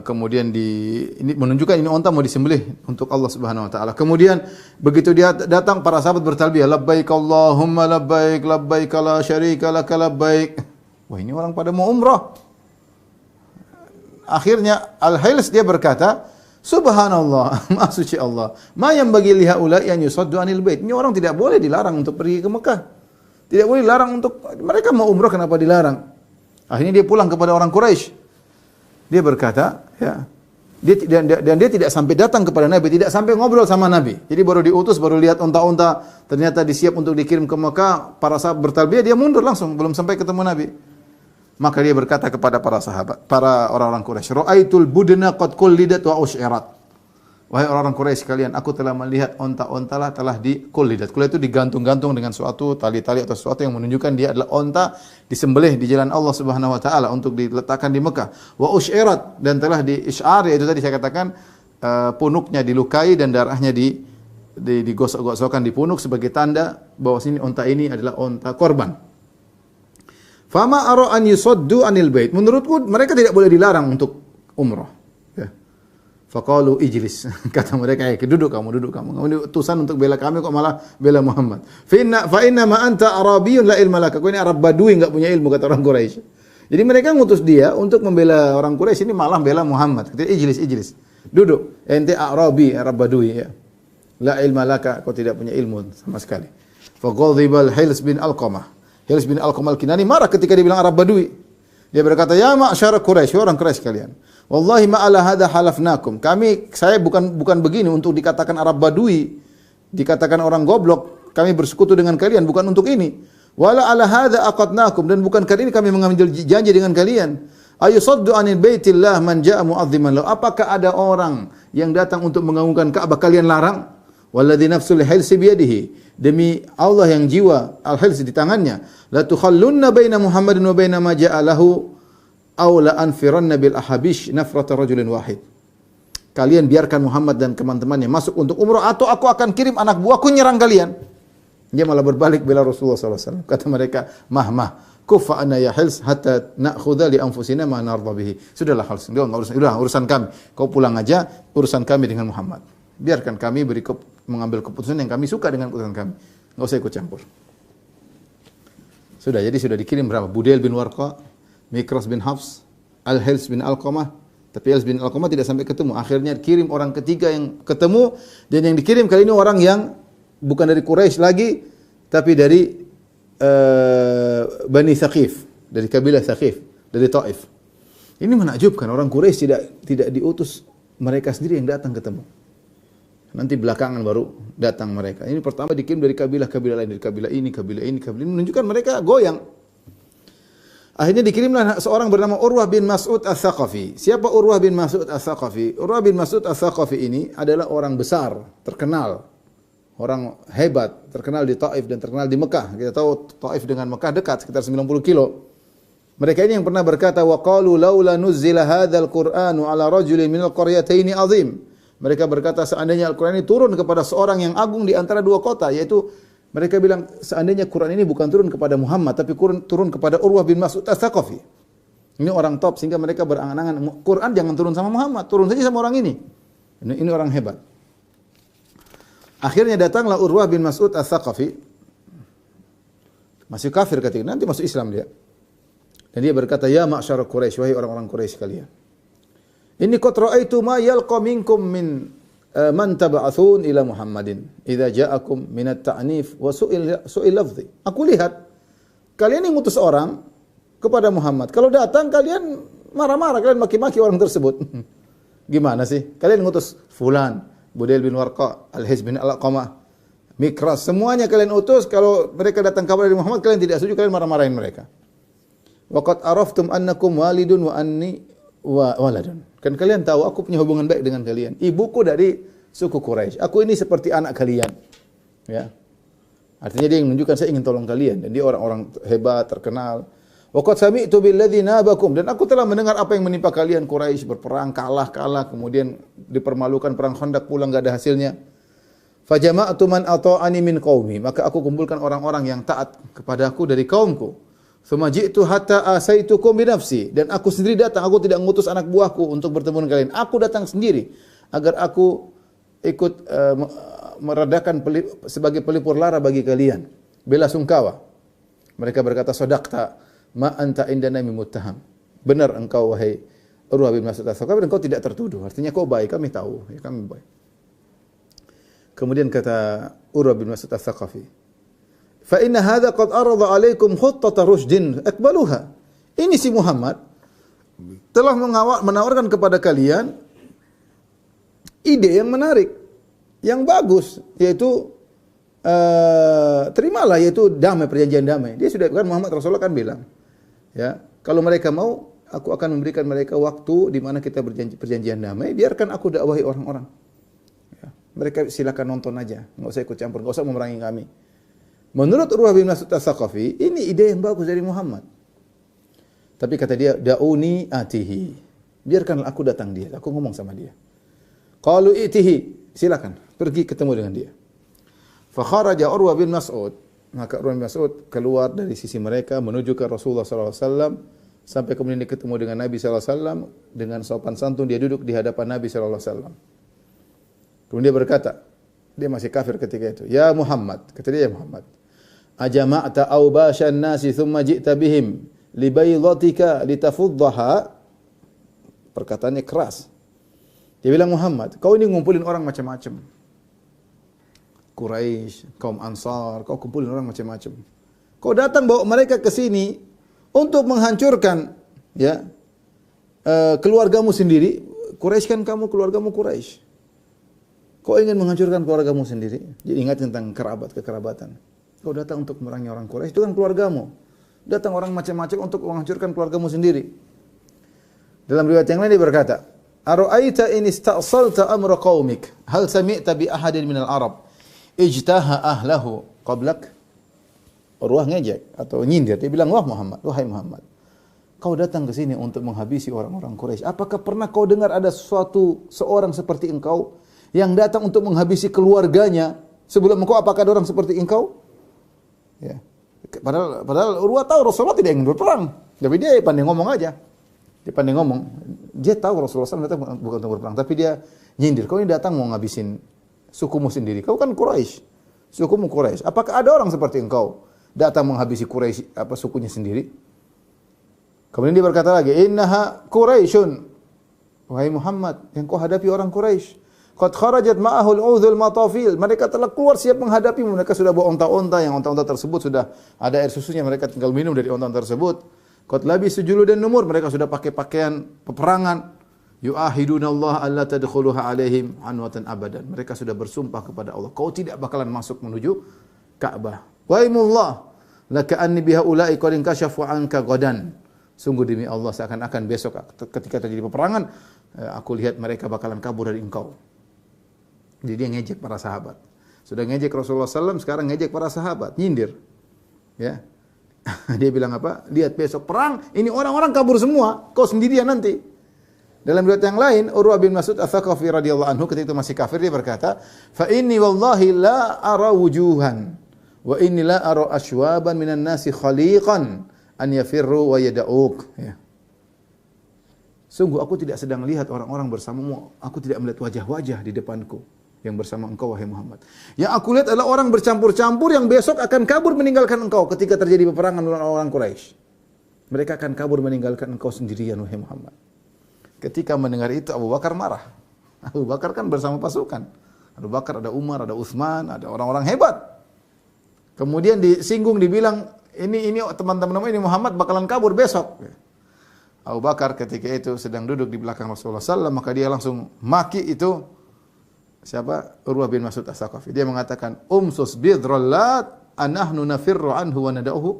Kemudian ini menunjukkan ini onta mau disembelih untuk Allah Subhanahu wa taala. Kemudian begitu dia datang, para sahabat bertalbiyah, labbaik Allahumma labbaik, labbaik la syarika lak labbaik. Wah, ini orang pada mau umrah. Akhirnya Al-Hils dia berkata, subhanallah, maha suci Allah, ma yang bagi lihaula yang yusaddu anil bait. Ini orang tidak boleh dilarang untuk pergi ke Mekah. Tidak boleh dilarang untuk, mereka mau umrah, kenapa dilarang? Akhirnya dia pulang kepada orang Quraisy. Dia berkata, ya, dia tidak sampai datang kepada Nabi, tidak sampai ngobrol sama Nabi. Jadi baru diutus, baru lihat unta-unta ternyata disiap untuk dikirim ke Mekah, para sahabat bertalbiyah, dia mundur langsung, belum sampai ketemu Nabi. Maka dia berkata kepada para sahabat, para orang-orang Quraisy, "Ra'aitul budna qad kullidat wa usyirat." Wahai orang-orang Quraisy sekalian, aku telah melihat onta-onta telah dikullidat. Kullidat itu digantung-gantung dengan suatu tali-tali atau sesuatu yang menunjukkan dia adalah onta disembelih di jalan Allah Subhanahu wa taala untuk diletakkan di Mekah. Wa usyirat, dan telah di-isy'ar, yaitu tadi saya katakan punuknya dilukai dan darahnya digosok-gosokkan di punuk sebagai tanda bahwa sini onta ini adalah onta korban. Fama ara an yusaddu anil bait. Menurutku mereka tidak boleh dilarang untuk umrah. Ya. Faqalu ijlis. Kata mereka, duduk kamu. Kamu utusan untuk bela kami kok malah bela Muhammad. Fa inna ma anta arabiyyun la ilma laka. Kau ini Arab Badui, enggak punya ilmu, kata orang Quraisy. Jadi mereka ngutus dia untuk membela orang Quraisy, ini malah bela Muhammad. Kata ijlis. Duduk. Ente Arabi, Arab Badui, ya. La ilma laka, kau tidak punya ilmu sama sekali. Faqadhibal Hils bin Alqamah. Hils bin Alqamah Al-Kinani marah ketika dibilang Arab Badui. Dia berkata, "Ya ma'syar Quraisy, orang Quraisy kalian. Wallahi ma ala hadza halafnakum." Saya bukan begini untuk dikatakan Arab Badui, dikatakan orang goblok. Kami bersekutu dengan kalian bukan untuk ini. Wala ala hadza aqadnakum, dan bukan kali ini kami mengambil janji dengan kalian. Ayusaddu anil baitillah man jaa mu'azziman lahu. Apakah ada orang yang datang untuk mengagungkan Ka'bah kalian larang? Walladzi nafsul hilsi biyadihi, demi Allah yang jiwa al-hils di tangannya, la tukhallunna baina Muhammadin wa baina ma ja'alahu aw la anfiranna bil ahabish nafrata rajulin wahid. Kalian biarkan Muhammad dan teman-temannya masuk untuk umrah atau aku akan kirim anak buahku nyerang kalian. Dia malah berbalik bela Rasulullah SAW. Kata mereka, mah, kufa anna ya hils hatta na'khudha li anfusina ma narda bihi. Sudahlah hils, udah urusan kami. Kau pulang aja, urusan kami dengan Muhammad. Biarkan kami mengambil keputusan yang kami suka dengan keputusan kami. Enggak usah ikut campur. Jadi sudah dikirim berapa? Budail bin Warqa, Mikras bin Hafs, Al-Hils bin Alqamah. Tapi Al-Hils bin Alqamah tidak sampai ketemu. Akhirnya kirim orang ketiga yang ketemu, dan yang dikirim kali ini orang yang bukan dari Quraisy lagi, tapi dari Bani Thaqif, dari kabilah Thaqif, dari Taif. Ini menakjubkan, orang Quraisy tidak diutus, mereka sendiri yang datang ketemu. Nanti belakangan baru datang mereka. Ini pertama dikirim dari kabilah-kabilah lain, dari kabilah ini, menunjukkan mereka goyang. Akhirnya dikirimlah seorang bernama Urwah bin Mas'ud Ats-Tsaqafi. Siapa Urwah bin Mas'ud Ats-Tsaqafi? Urwah bin Mas'ud Ats-Tsaqafi ini adalah orang besar, terkenal, orang hebat, terkenal di Taif dan terkenal di Mekah. Kita tahu Taif dengan Mekah dekat, sekitar 90 kilo. Mereka ini yang pernah berkata, wa qalu laula nuzzila hadzal Qur'anu ala rajulin minal qaryataini azim. Mereka berkata, seandainya Al-Quran ini turun kepada seorang yang agung di antara dua kota, yaitu mereka bilang, seandainya Quran ini bukan turun kepada Muhammad, tapi turun kepada Urwah bin Mas'ud Ats-Tsaqafi. Ini orang top, sehingga mereka berangan-angan, Quran jangan turun sama Muhammad, turun saja sama orang ini. Ini orang hebat. Akhirnya datanglah Urwah bin Mas'ud Ats-Tsaqafi, masih kafir ketika nanti masuk Islam dia. Dan dia berkata, ya ma'syar Quraisy, wahai orang-orang Quraisy kalian. Inni qad ra'aitu ma yalqa minkum min man tab'atsun ila Muhammadin idza ja'akum min at-ta'nif wa su'il lafzi. Aku lihat kalian yang ngutus orang kepada Muhammad. Kalau datang kalian marah-marah, kalian maki-maki orang tersebut. Gimana sih? Kalian ngutus fulan, Budail bin Warqa, Al-Hils bin Alqamah, Mikras, semuanya kalian utus, kalau mereka datang kabar dari Muhammad kalian tidak setuju, kalian marah-marahin mereka. Wa qad araftum annakum walidun wa anni waladun. Kan kalian tahu aku punya hubungan baik dengan kalian. Ibuku dari suku Quraisy. Aku ini seperti anak kalian. Ya. Artinya dia menunjukkan saya ingin tolong kalian, dan dia orang-orang hebat, terkenal. Wa qad sami'tu billadzi nabakum, dan aku telah mendengar apa yang menimpa kalian Quraisy, berperang kalah, kemudian dipermalukan perang Khandaq, pulang enggak ada hasilnya. Fajama'tu man ata'ani min qaumi, maka aku kumpulkan orang-orang yang taat kepadaku dari kaumku. Tsumma ji'tu hatta asaitukum bi nafsi, dan aku sendiri datang, aku tidak mengutus anak buahku untuk bertemu dengan kalian. Aku datang sendiri agar aku ikut meredakan sebagai pelipur lara bagi kalian, bela sungkawa. Mereka berkata, sadaqta ma anta indana min muttaham. Benar engkau wahai Urwah bin Mas'ud Ats-Tsaqafi, engkau tidak tertuduh. Artinya kau baik, kami tahu, ya kami baik. Kemudian kata Urwah bin Mas'ud Ats-Tsaqafi, fa inna hadza qad arada alaikum khuttata rushdin aqbaluha. Ini si Muhammad telah menawarkan kepada kalian ide yang menarik, yang bagus, yaitu terimalah, yaitu damai, perjanjian damai. Dia sudah kan, Muhammad Rasulullah kan bilang, ya, kalau mereka mau, aku akan memberikan mereka waktu di mana kita perjanjian damai, biarkan aku dakwahi orang-orang. Ya, mereka silakan nonton aja, enggak usah ikut campur, enggak usah memerangi kami. Menurut Urwah bin Mas'ud Ats-Tsaqafi, ini ide yang bagus dari Muhammad. Tapi kata dia, da'uni atihi. Biarkanlah aku datang dia, aku ngomong sama dia. Qalu itihi, silakan, pergi ketemu dengan dia. Fa kharaja Urwah bin Mas'ud, maka Urwah bin Mas'ud keluar dari sisi mereka menuju ke Rasulullah sallallahu alaihi wasallam, sampai kemudian dia ketemu dengan Nabi sallallahu alaihi wasallam, dengan sopan santun dia duduk di hadapan Nabi sallallahu alaihi wasallam. Kemudian dia berkata, dia masih kafir ketika itu, "Ya Muhammad," kata dia, "Ya Muhammad, ajama'ta awbashan nasi thumma ji'ta bihim libaydatika litafuddaha." Perkataannya keras. Dia bilang, Muhammad, kau ini ngumpulin orang macam-macam. Quraisy, kaum Ansar, kau kumpulin orang macam-macam. Kau datang bawa mereka ke sini untuk menghancurkan, ya, keluargamu sendiri. Quraisy kan kamu, keluargamu Quraisy. Kau ingin menghancurkan keluargamu sendiri. Jadi ingat tentang kekerabatan. Kau datang untuk memerangi orang Quraisy, itu kan keluargamu. Datang orang macam-macam untuk menghancurkan keluargamu sendiri. Dalam riwayat yang lain dia berkata, "Ara'aita in ista'salta amra qaumik, hal sami'ta bi ahadin minal Arab?" ijtaha ahlahu qablak. Urwah ngejek atau nyindir, dia bilang, wahai Muhammad, kau datang ke sini untuk menghabisi orang-orang Quraisy. Apakah pernah kau dengar ada seorang seperti engkau yang datang untuk menghabisi keluarganya sebelum engkau? Apakah ada orang seperti engkau? Ya. Padahal Urwah tahu Rasulullah tidak ingin berperang, tapi dia pandai ngomong aja. Dia pandai ngomong. Dia tahu Rasulullah SAW datang bukan untuk berperang, tapi dia nyindir. Kau ini datang mau ngabisin sukumu sendiri. Kau kan Quraisy, sukumu Quraisy. Apakah ada orang seperti engkau datang menghabisi Quraisy sukunya sendiri? Kemudian dia berkata lagi, innaha Quraisyun. Wahai Muhammad, yang kau hadapi orang Quraisy. Qad kharajat ma'ahul udhul matafil. Mereka telah keluar siap menghadapi. Mereka sudah bawa onta-onta, yang onta-onta tersebut sudah ada air susunya, mereka tinggal minum dari onta-onta tersebut. Qad labisu juludan numur, mereka sudah pakai pakaian peperangan. Yu'ahidunallah alla tadkhuluha alaihim anwatan abadan. Mereka sudah bersumpah kepada Allah, kau tidak bakalan masuk menuju Ka'bah. Wa imullah laka'anni biha ulai qad inkashafu anka gadan. Sungguh demi Allah, seakan-akan besok ketika terjadi peperangan, aku lihat mereka bakalan kabur dari engkau. Jadi dia ngejek para sahabat. Sudah ngejek Rasulullah SAW, sekarang ngejek para sahabat, nyindir. Ya. Dia bilang apa? Lihat besok perang, ini orang-orang kabur semua, kau sendirian nanti. Dalam riwayat yang lain, Urwah bin Mas'ud Ats-Tsaqafi radhiyallahu anhu ketika itu masih kafir, dia berkata, "Fa inni wallahi la ara wujuhan wa inni la ara ashwaban minan nasi khaliqan an yafirru wa yada'uk." Ya. Sungguh aku tidak sedang lihat orang-orang bersamamu, aku tidak melihat wajah-wajah di depanku yang bersama engkau wahai Muhammad. Yang aku lihat adalah orang bercampur-campur yang besok akan kabur meninggalkan engkau ketika terjadi peperangan dengan orang Quraisy. Mereka akan kabur meninggalkan engkau sendirian wahai Muhammad. Ketika mendengar itu Abu Bakar marah. Abu Bakar kan bersama pasukan. Abu Bakar, ada Umar, ada Utsman, ada orang-orang hebat. Kemudian disinggung, dibilang ini teman-teman ini Muhammad bakalan kabur besok. Abu Bakar ketika itu sedang duduk di belakang Rasulullah SAW, maka dia langsung maki itu siapa? Urwah bin Mas'ud Ats-Tsaqafi. Dia mengatakan, umsus bidrallat anahnu nafirru anhu wa nada'uhu.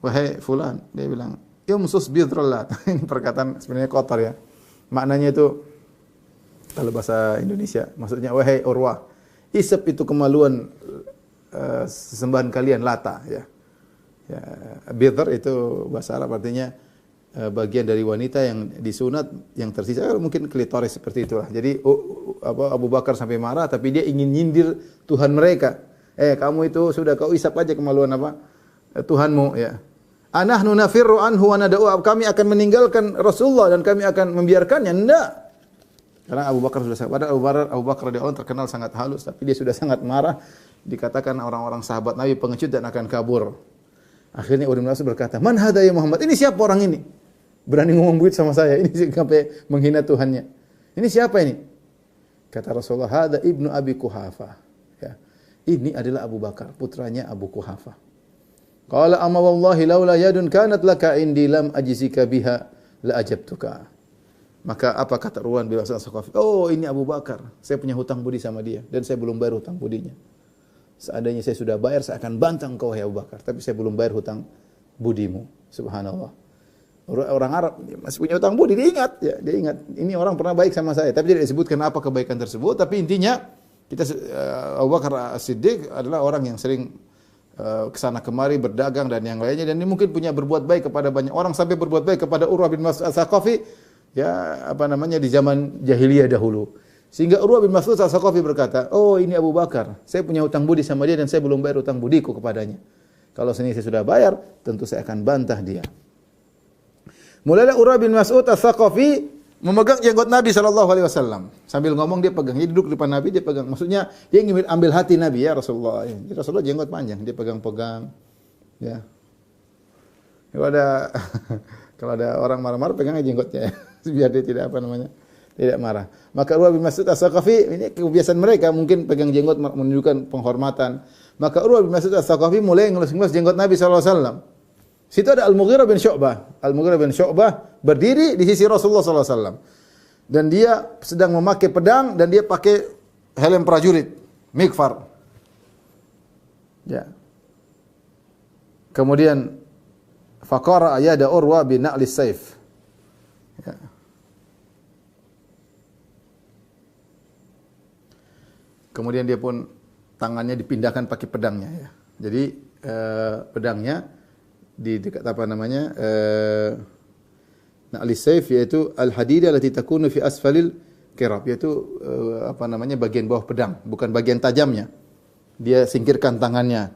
Wahai fulan, dia bilang, umsus bidrallat. Ini perkataan sebenarnya kotor ya. Maknanya itu kalau bahasa Indonesia, maksudnya wahai Urwah, isep itu kemaluan sesembahan kalian Lata ya. Ya, bidr itu bahasa Arab artinya bagian dari wanita yang disunat yang tersisa, mungkin klitoris seperti itulah. Jadi Abu Bakar sampai marah, tapi dia ingin nyindir Tuhan mereka. Kamu itu sudah kau isap aja kemaluan apa Tuhanmu ya. Anahnu nafirru anhu wa nada'u. Kami akan meninggalkan Rasulullah dan kami akan membiarkannya. Enggak. Karena Abu Bakar sudah sangat, Abu Bakar radhiyallahu anhu terkenal sangat halus, tapi dia sudah sangat marah. Dikatakan orang-orang sahabat Nabi pengecut dan akan kabur. Akhirnya Urwah bin Mas'ud berkata, "Man hadza ya Muhammad? Ini siapa orang ini? Berani ngomong begitu sama saya. Ini sampai menghina Tuhannya. Ini siapa ini?" Kata Rasulullah, "Hadza ibnu Abi Quhafah." Ya. Ini adalah Abu Bakar, putranya Abu Quhafah. Qala amma wallahi laula yadun kanat laka indi lam ajzika biha la ajabtuka. Maka apa kata Urwah bin Mas'ud Ats-Tsaqafi? Oh, ini Abu Bakar. Saya punya hutang budi sama dia dan saya belum bayar hutang budinya. Seandainya saya sudah bayar, saya akan bantah engkau wahai Abu Bakar, tapi saya belum bayar hutang budimu. Subhanallah. Orang Arab masih punya hutang budi, dia ingat ya, dia ingat ini orang pernah baik sama saya, tapi tidak disebutkan apa kebaikan tersebut, tapi intinya Abu Bakar As-Siddiq adalah orang yang sering kesana kemari berdagang dan yang lainnya, dan dia mungkin punya berbuat baik kepada banyak orang sampai berbuat baik kepada Urwah bin Mas'ud Ats-Tsaqafi ya di zaman jahiliyah dahulu. Sehingga Urwah bin Mas'ud Ats-Tsaqafi berkata, "Oh, ini Abu Bakar. Saya punya hutang budi sama dia dan saya belum bayar hutang budiku kepadanya. Kalau sini saya sudah bayar, tentu saya akan bantah dia." Mulailah Urwah bin Mas'ud Ats-Tsaqafi memegang jenggot Nabi SAW. Sambil ngomong dia pegang. Dia duduk di depan Nabi, dia pegang. Maksudnya dia ingin ambil hati Nabi ya Rasulullah. Jadi Rasulullah jenggot panjang, dia pegang-pegang. Ya. Kalau ada orang marah-marah pegangnya jenggotnya ya. Biar dia tidak tidak marah. Maka Urwah bin Mas'ud Ats-Tsaqafi, ini kebiasaan mereka, mungkin pegang jenggot menunjukkan penghormatan. Maka Urwah bin Mas'ud Ats-Tsaqafi mulai ngelus-ngelus jenggot Nabi SAW. Situ ada Al-Mughirah bin Syu'bah. Al-Mughirah bin Syu'bah berdiri di sisi Rasulullah SAW. Dan dia sedang memakai pedang dan dia pakai helm prajurit, mikfar. Ya. Kemudian faqara ayada Urwah bin na'lis saif. Ya. Kemudian dia pun tangannya dipindahkan pakai pedangnya ya. Jadi pedangnya di dekat apa namanya? Al-sayf yaitu al-hadidah allati takunu fi asfalil qirab, yaitu apa namanya? Bagian bawah pedang, bukan bagian tajamnya. Dia singkirkan tangannya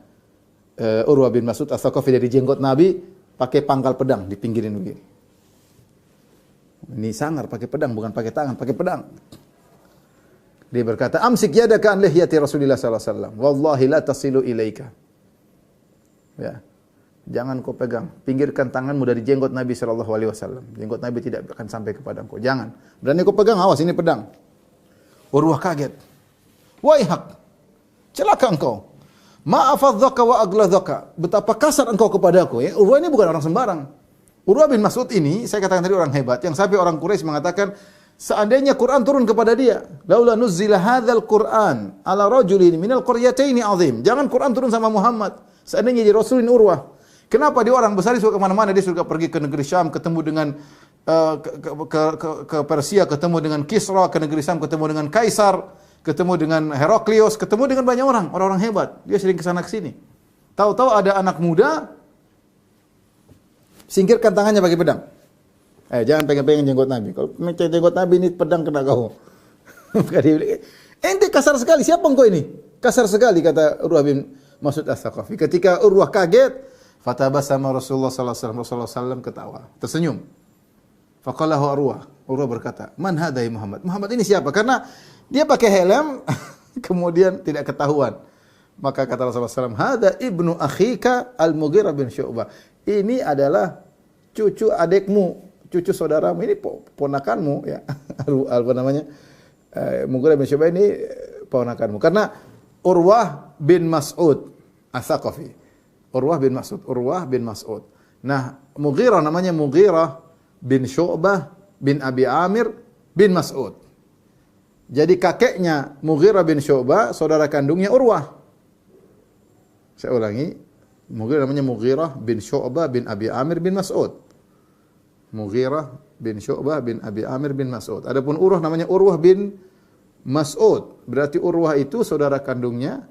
Urwah bin Mas'ud As-Saqafi dari jenggot Nabi pakai pangkal pedang, dipinggirin begini. Ini sangar pakai pedang, bukan pakai tangan, pakai pedang. Dia berkata, "Amsik yadaka an lihyati Rasulillah sallallahu alaihi wasallam, wallahi la tasilu ilaika." Ya. Jangan kau pegang, pinggirkan tanganmu dari jenggot Nabi sallallahu alaihi wasallam. Jenggot Nabi tidak akan sampai kepada engkau. Jangan. Berani kau pegang, awas ini pedang. Urwah kaget. Waihak. Celaka engkau. Ma'afadzaka wa agladhaka. Betapa kasar engkau kepadaku ya. Urwah ini bukan orang sembarang. Urwah bin Mas'ud ini, saya katakan tadi orang hebat, yang sampai orang Quraisy mengatakan, seandainya Quran turun kepada dia, laula nuzzila hadzal Quran ala rajulin minal qaryataini azim. Jangan Quran turun sama Muhammad. Seandainya jadi rasulin Urwah. Kenapa dia orang besar, dia suka kemana-mana, dia suka pergi ke negeri Syam, ketemu dengan ke Persia, ketemu dengan Kisra, ke negeri Syam ketemu dengan Kaisar, ketemu dengan Heraklius, ketemu dengan banyak orang-orang hebat. Dia sering kesana kesini. Tahu-tahu ada anak muda, singkirkan tangannya pakai pedang. Jangan pegang-pegang jenggot Nabi. Kalau pegang jenggot Nabi ini pedang kena kau. Maka dia bilang, ente kasar sekali, siapa engkau ini? Kasar sekali, kata Urwah bin Mas'ud As-Saqafi. Ketika Urwah kaget, fatabassama Rasulullah sallallahu alaihi wasallam, Rasulullah sallam ketawa, tersenyum. Faqala Urwah berkata, "Man hadai Muhammad?" Muhammad ini siapa? Karena dia pakai helm kemudian tidak ketahuan. Maka kata Rasulullah sallallahu alaihi wasallam, "Hada ibnu akhika Al-Mughirah bin Syu'bah." Ini adalah cucu adikmu, cucu saudaramu, ini ponakanmu ya. Apa namanya? Mughirah bin Syu'bah ini ponakanmu. Karena Urwah bin Mas'ud As-Saqafi. Urwah bin Mas'ud. Nah, Mughirah namanya Mughirah bin Syu'bah bin Abi Amir bin Mas'ud. Jadi kakeknya Mughirah bin Syu'bah, saudara kandungnya Urwah. Saya ulangi, Mughirah namanya Mughirah bin Syu'bah bin Abi Amir bin Mas'ud. Mughirah bin Syu'bah bin Abi Amir bin Mas'ud. Adapun Urwah namanya Urwah bin Mas'ud. Berarti Urwah itu saudara kandungnya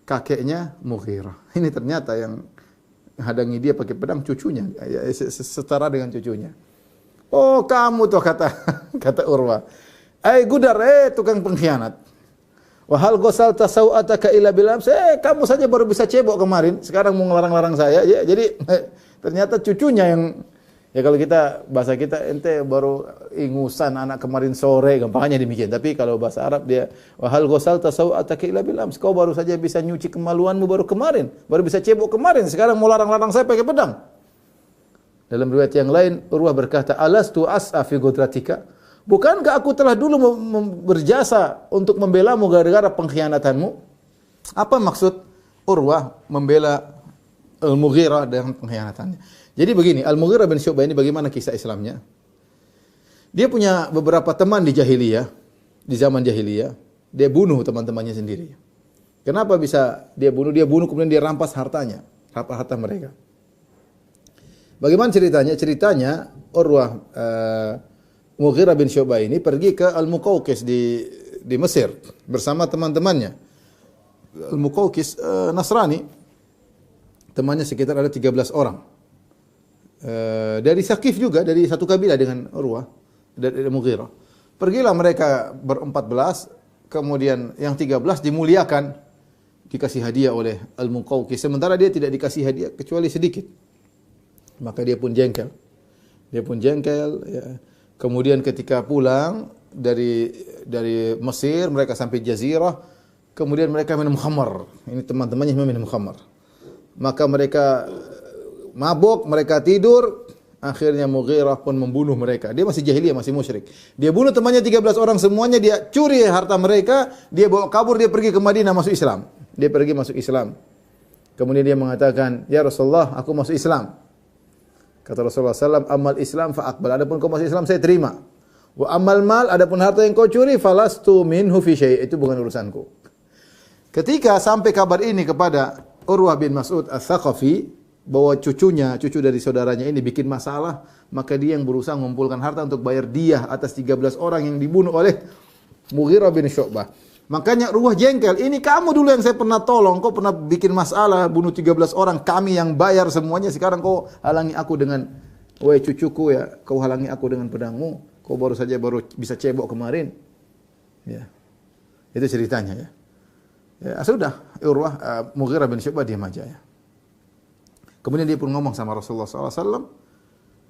kakeknya Mughirah. Ini ternyata yang hadangi dia pakai pedang cucunya, setara dengan cucunya. Oh, kamu tuh kata Urwah. Gudar, tukang pengkhianat. Wa hal ghasalta sawataka ila bilam. Kamu saja baru bisa cebok kemarin, sekarang mau ngelarang-larang saya. Ya, jadi ternyata cucunya yang, ya kalau kita bahasa kita, ente baru ingusan anak kemarin sore, gampangnya demikian. Tapi kalau bahasa Arab dia, wa hal ghasalta sawataka ila bilam. Kau baru saja bisa nyuci kemaluanmu baru kemarin, baru bisa cebok kemarin, sekarang mau larang-larang saya pakai pedang. Dalam riwayat yang lain, Urwah berkata, "Alastu as'a fi gudratika?" Bukankah aku telah dulu berjasa untuk membelamu gara-gara pengkhianatanmu? Apa maksud Urwah membela Al-Mughirah dengan pengkhianatannya? Jadi begini, Al-Mughirah bin Syu'bah ini bagaimana kisah Islamnya? Dia punya beberapa teman di jahiliyah, di zaman jahiliyah, dia bunuh teman-temannya sendiri. Kenapa bisa dia bunuh? Dia bunuh kemudian dia rampas hartanya, harta mereka. Bagaimana ceritanya? Ceritanya Urwah Mughirah bin Syu'bah ini pergi ke Al-Muqawqis di Mesir bersama teman-temannya. Al-Muqawqis Nasrani. Temannya sekitar ada 13 orang. Dari Saqif juga, dari satu kabilah dengan Urwah, dari Mughirah. Pergilah mereka ber-14, kemudian yang 13 dimuliakan, dikasih hadiah oleh Al-Muqawqis. Sementara dia tidak dikasih hadiah kecuali sedikit. Maka dia pun jengkel. Ya. Kemudian ketika pulang dari Mesir, mereka sampai Jazirah, kemudian mereka minum khamar. Ini teman-temannya minum khamar. Maka mereka mabuk, mereka tidur, akhirnya Mughirah pun membunuh mereka. Dia masih jahiliyah, masih musyrik. Dia bunuh temannya 13 orang semuanya, dia curi harta mereka, dia bawa kabur, dia pergi ke Madinah masuk Islam. Dia pergi masuk Islam. Kemudian dia mengatakan, "Ya Rasulullah, aku masuk Islam." Kata Rasulullah SAW, "Amal Islam fa'aqbal." Adapun kau masuk Islam, saya terima. Wa amal mal, adapun harta yang kau curi, falastu minhu fi syai'. Itu bukan urusanku. Ketika sampai kabar ini kepada Urwah bin Mas'ud As-Saqafi, bahwa cucu dari saudaranya ini bikin masalah, maka dia yang berusaha mengumpulkan harta untuk bayar diyah atas 13 orang yang dibunuh oleh Mughirah bin Syu'bah. Makanya Urwah jengkel. Ini kamu dulu yang saya pernah tolong. Kau pernah bikin masalah, bunuh 13 orang. Kami yang bayar semuanya. Sekarang kau halangi aku dengan, wahai cucuku ya, kau halangi aku dengan pedangmu. Kau baru bisa cebok kemarin. Ya. Itu ceritanya ya. Ya sudah, Urwah Mughirah bin Syu'bah diam aja ya. Kemudian dia pun ngomong sama Rasulullah SAW.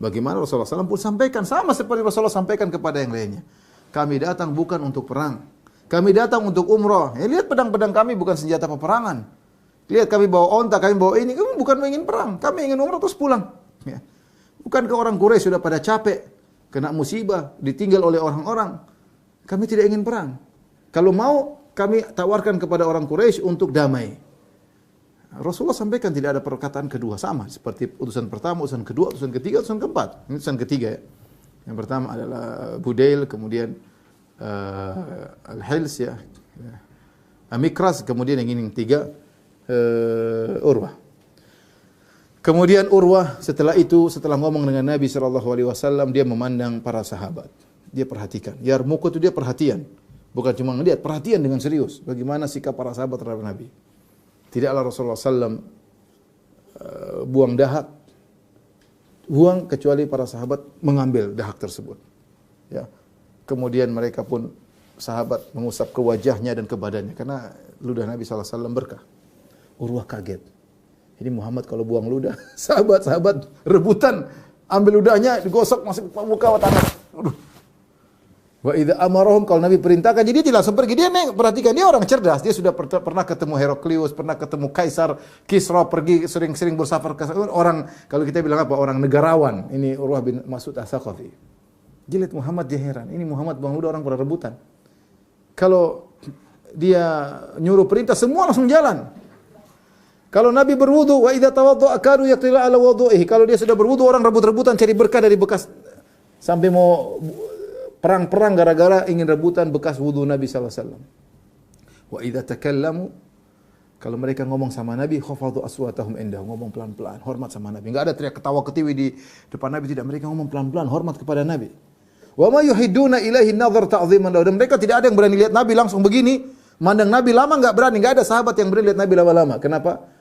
Bagaimana Rasulullah SAW pun sampaikan. Sama seperti Rasulullah sampaikan kepada yang lainnya. Kami datang bukan untuk perang. Kami datang untuk umrah. Ya, lihat pedang-pedang kami bukan senjata peperangan. Lihat kami bawa onta, kami bawa ini. Kami bukan ingin perang. Kami ingin umrah terus pulang. Ya. Bukankah orang Quraisy sudah pada capek, kena musibah, ditinggal oleh orang-orang. Kami tidak ingin perang. Kalau mau, kami tawarkan kepada orang Quraisy untuk damai. Rasulullah sampaikan tidak ada perkataan kedua, sama seperti utusan pertama, utusan kedua, utusan ketiga, utusan keempat. Ini utusan ketiga ya. Yang pertama adalah Budail, kemudian Al-Hils ya. Amikras, kemudian yang tiga Urwah. Kemudian Urwah setelah ngomong dengan Nabi SAW, dia memandang para sahabat. Dia perhatikan. Yarmuq itu dia perhatian. Bukan cuma ngelihat, perhatian dengan serius. Bagaimana sikap para sahabat terhadap Nabi. Tidaklah Rasulullah SAW buang dahak. Buang kecuali para sahabat mengambil dahak tersebut. Ya. Kemudian mereka pun sahabat mengusap ke wajahnya dan ke badannya. Karena ludah Nabi SAW berkah. Urwah kaget. Ini Muhammad kalau buang ludah, sahabat-sahabat rebutan. Ambil ludahnya, digosok, masuk ke muka tanah. Wa idza amarahum, kalau Nabi perintahkan, jadi dia langsung pergi. Dia perhatikan, dia orang cerdas. Dia sudah pernah ketemu Heraklius, pernah ketemu Kaisar Kisra, pergi sering-sering bersafar ke orang, kalau kita bilang apa? Orang negarawan. Ini Urwah bin Mas'ud As-Saqafi. Jilid Muhammad dia heran. Ini Muhammad bang ludah orang pada rebutan. Kalau dia nyuruh perintah semua langsung jalan. Kalau Nabi berwudu, wa idza tawadda'a kadu yaqtila ala wudu'ihi. Kalau dia sudah berwudu orang rebut-rebutan cari berkah dari bekas, sampai mau perang-perang gara-gara ingin rebutan bekas wudu Nabi sallallahu alaihi wasallam. Wa idza takallamu, kalau mereka ngomong sama Nabi, khafadu aswatahum indahu, ngomong pelan-pelan, hormat sama Nabi. Enggak ada teriak ketawa ketiwi di depan Nabi, tidak. Mereka ngomong pelan-pelan, hormat kepada Nabi. Wa ma yuhidduna ilaihi an-nadhar ta'dhiman lahu. Dan mereka tidak ada yang berani lihat Nabi langsung begini, mandang Nabi lama enggak berani, enggak ada sahabat yang berani lihat Nabi lama-lama. Kenapa?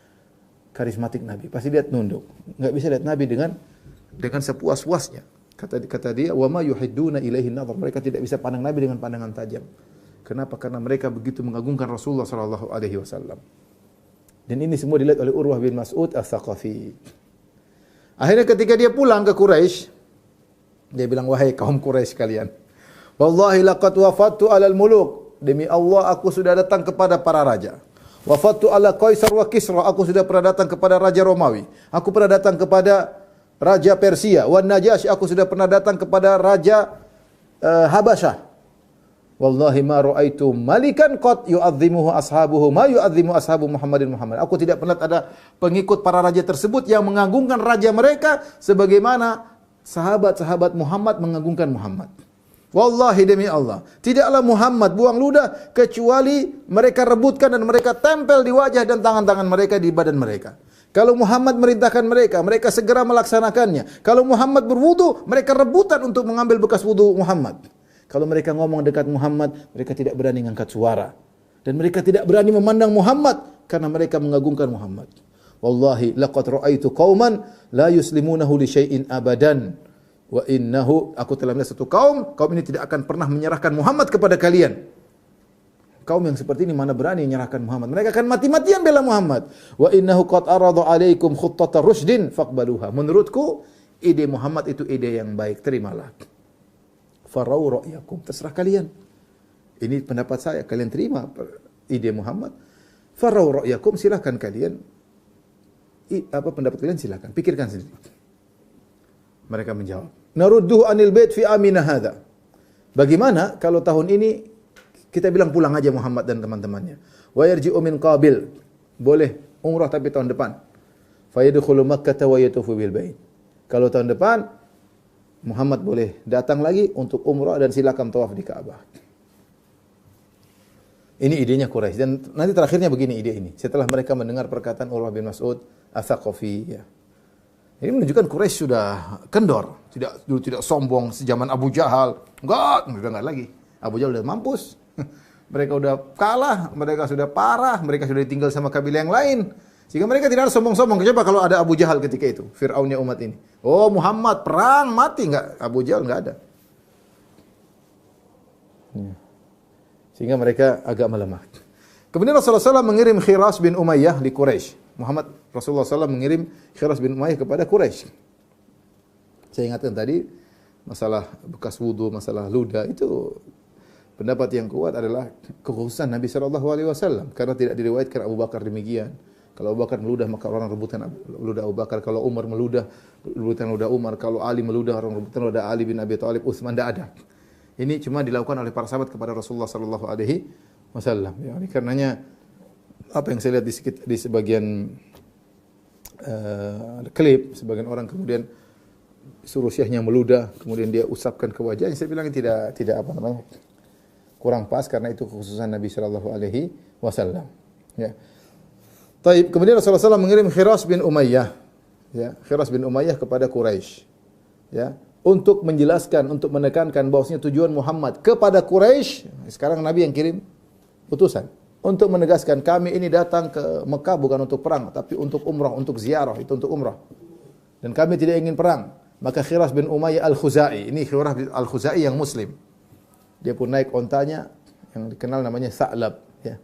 Karismatik Nabi. Pasti lihat nunduk. Enggak bisa lihat Nabi dengan sepuas-puasnya. Kata dia, wa ma yuhidduna ilaihi an-nadhar. Mereka tidak bisa pandang Nabi dengan pandangan tajam. Kenapa? Karena mereka begitu mengagungkan Rasulullah sallallahu alaihi wasallam. Dan ini semua dilihat oleh Urwah bin Mas'ud As-Saqafi. Akhirnya ketika dia pulang ke Quraisy, dia bilang, wahai kaum Quraisy kalian, wallahi laqad wafattu 'alal muluk. Demi Allah aku sudah datang kepada para raja. Wafattu 'ala Qaisar wa Kisra. Aku sudah pernah datang kepada raja Romawi. Aku pernah datang kepada raja Persia. Wan Najasyi, aku sudah pernah datang kepada raja Habasyah. Wallahi ma ra'aitu malikan qad yu'azzimuhu ashabuhu ma yu'azzimu ashabu Muhammadin Muhammad. Aku tidak pernah ada pengikut para raja tersebut yang mengagungkan raja mereka sebagaimana sahabat-sahabat Muhammad mengagungkan Muhammad. Wallahi demi Allah, tidaklah Muhammad buang ludah kecuali mereka rebutkan dan mereka tempel di wajah dan tangan-tangan mereka, di badan mereka. Kalau Muhammad merintahkan mereka, mereka segera melaksanakannya. Kalau Muhammad berwudu, mereka rebutan untuk mengambil bekas wudu Muhammad. Kalau mereka ngomong dekat Muhammad, mereka tidak berani mengangkat suara. Dan mereka tidak berani memandang Muhammad karena mereka mengagungkan Muhammad. Wallahi laqad ra'aitu qauman la yuslimunahu li syai'in abadan. Wa innahu, aku telah melihat satu kaum ini tidak akan pernah menyerahkan Muhammad kepada kalian. Kaum yang seperti ini mana berani menyerahkan Muhammad. Mereka akan mati-matian bela Muhammad. Wa innahu qad arada 'alaikum khuttata rusydin faqbaluha. Menurutku ide Muhammad itu ide yang baik, terimalah. Farau ra'yakum, terserah kalian. Ini pendapat saya, kalian terima ide Muhammad. Farau ra'yakum, silakan kalian. Apa pendapat kalian, silakan. Pikirkan sendiri. Mereka menjawab, narudduhu anil bait fi amina hadza. Bagaimana kalau tahun ini kita bilang pulang aja Muhammad dan teman-temannya. Wa yarji'u min qabil. Boleh umrah tapi tahun depan. Fa yadkhulu Makkah wa yatufu bil bait. Kalau tahun depan Muhammad boleh datang lagi untuk umrah dan silakan tawaf di Ka'bah. Ini idenya Quraisy, dan nanti terakhirnya begini ide ini. Setelah mereka mendengar perkataan Urwah bin Mas'ud As-Saqafi, ya. Ini menunjukkan Quraisy sudah kendor, tidak sombong sejaman Abu Jahal. Enggak lagi. Abu Jahal udah mampus. mereka udah kalah, mereka sudah parah, mereka sudah ditinggal sama kabilah yang lain. Sehingga mereka tidak ada sombong-sombong. Coba kalau ada Abu Jahal ketika itu, Fir'aunnya umat ini. Oh Muhammad perang mati enggak? Abu Jahal enggak ada. Sehingga mereka agak melemah. Kemudian Rasulullah SAW mengirim Khiras bin Umayyah di Quraisy. Rasulullah SAW mengirim Khiras bin Umayyah kepada Quraisy. Saya ingatkan tadi masalah bekas wudu, masalah ludah itu pendapat yang kuat adalah kekhususan Nabi SAW karena tidak diriwayatkan Abu Bakar demikian. Kalau Abu Bakar meludah maka orang rebutan ludah Abu Bakar. Kalau Umar meludah, rebutan ludah Umar. Kalau Ali meludah, orang rebutan ludah Ali bin Abi Thalib. Utsman tidak ada. Ini cuma dilakukan oleh para sahabat kepada Rasulullah sallallahu alaihi wasallam. Ya, karenanya apa yang saya lihat di sebagian klip, sebagian orang kemudian suruh syekhnya meludah, kemudian dia usapkan ke wajahnya. Saya bilang tidak apa namanya? Kurang pas karena itu kekhususan Nabi sallallahu alaihi wasallam. Ya. Taib, kemudian Rasulullah SAW mengirim Khiras bin Umayyah, ya, Khiras bin Umayyah kepada Quraisy, ya, untuk menjelaskan, untuk menekankan bahwasanya tujuan Muhammad kepada Quraisy. Sekarang Nabi yang kirim utusan untuk menegaskan kami ini datang ke Mekah bukan untuk perang, tapi untuk umrah, untuk ziarah, itu untuk umrah. Dan kami tidak ingin perang. Maka Khiras bin Umayyah Al-Khuzai, ini Khiras bin Al-Khuzai yang Muslim. Dia pun naik ontanya yang dikenal namanya Sa'lab, ya.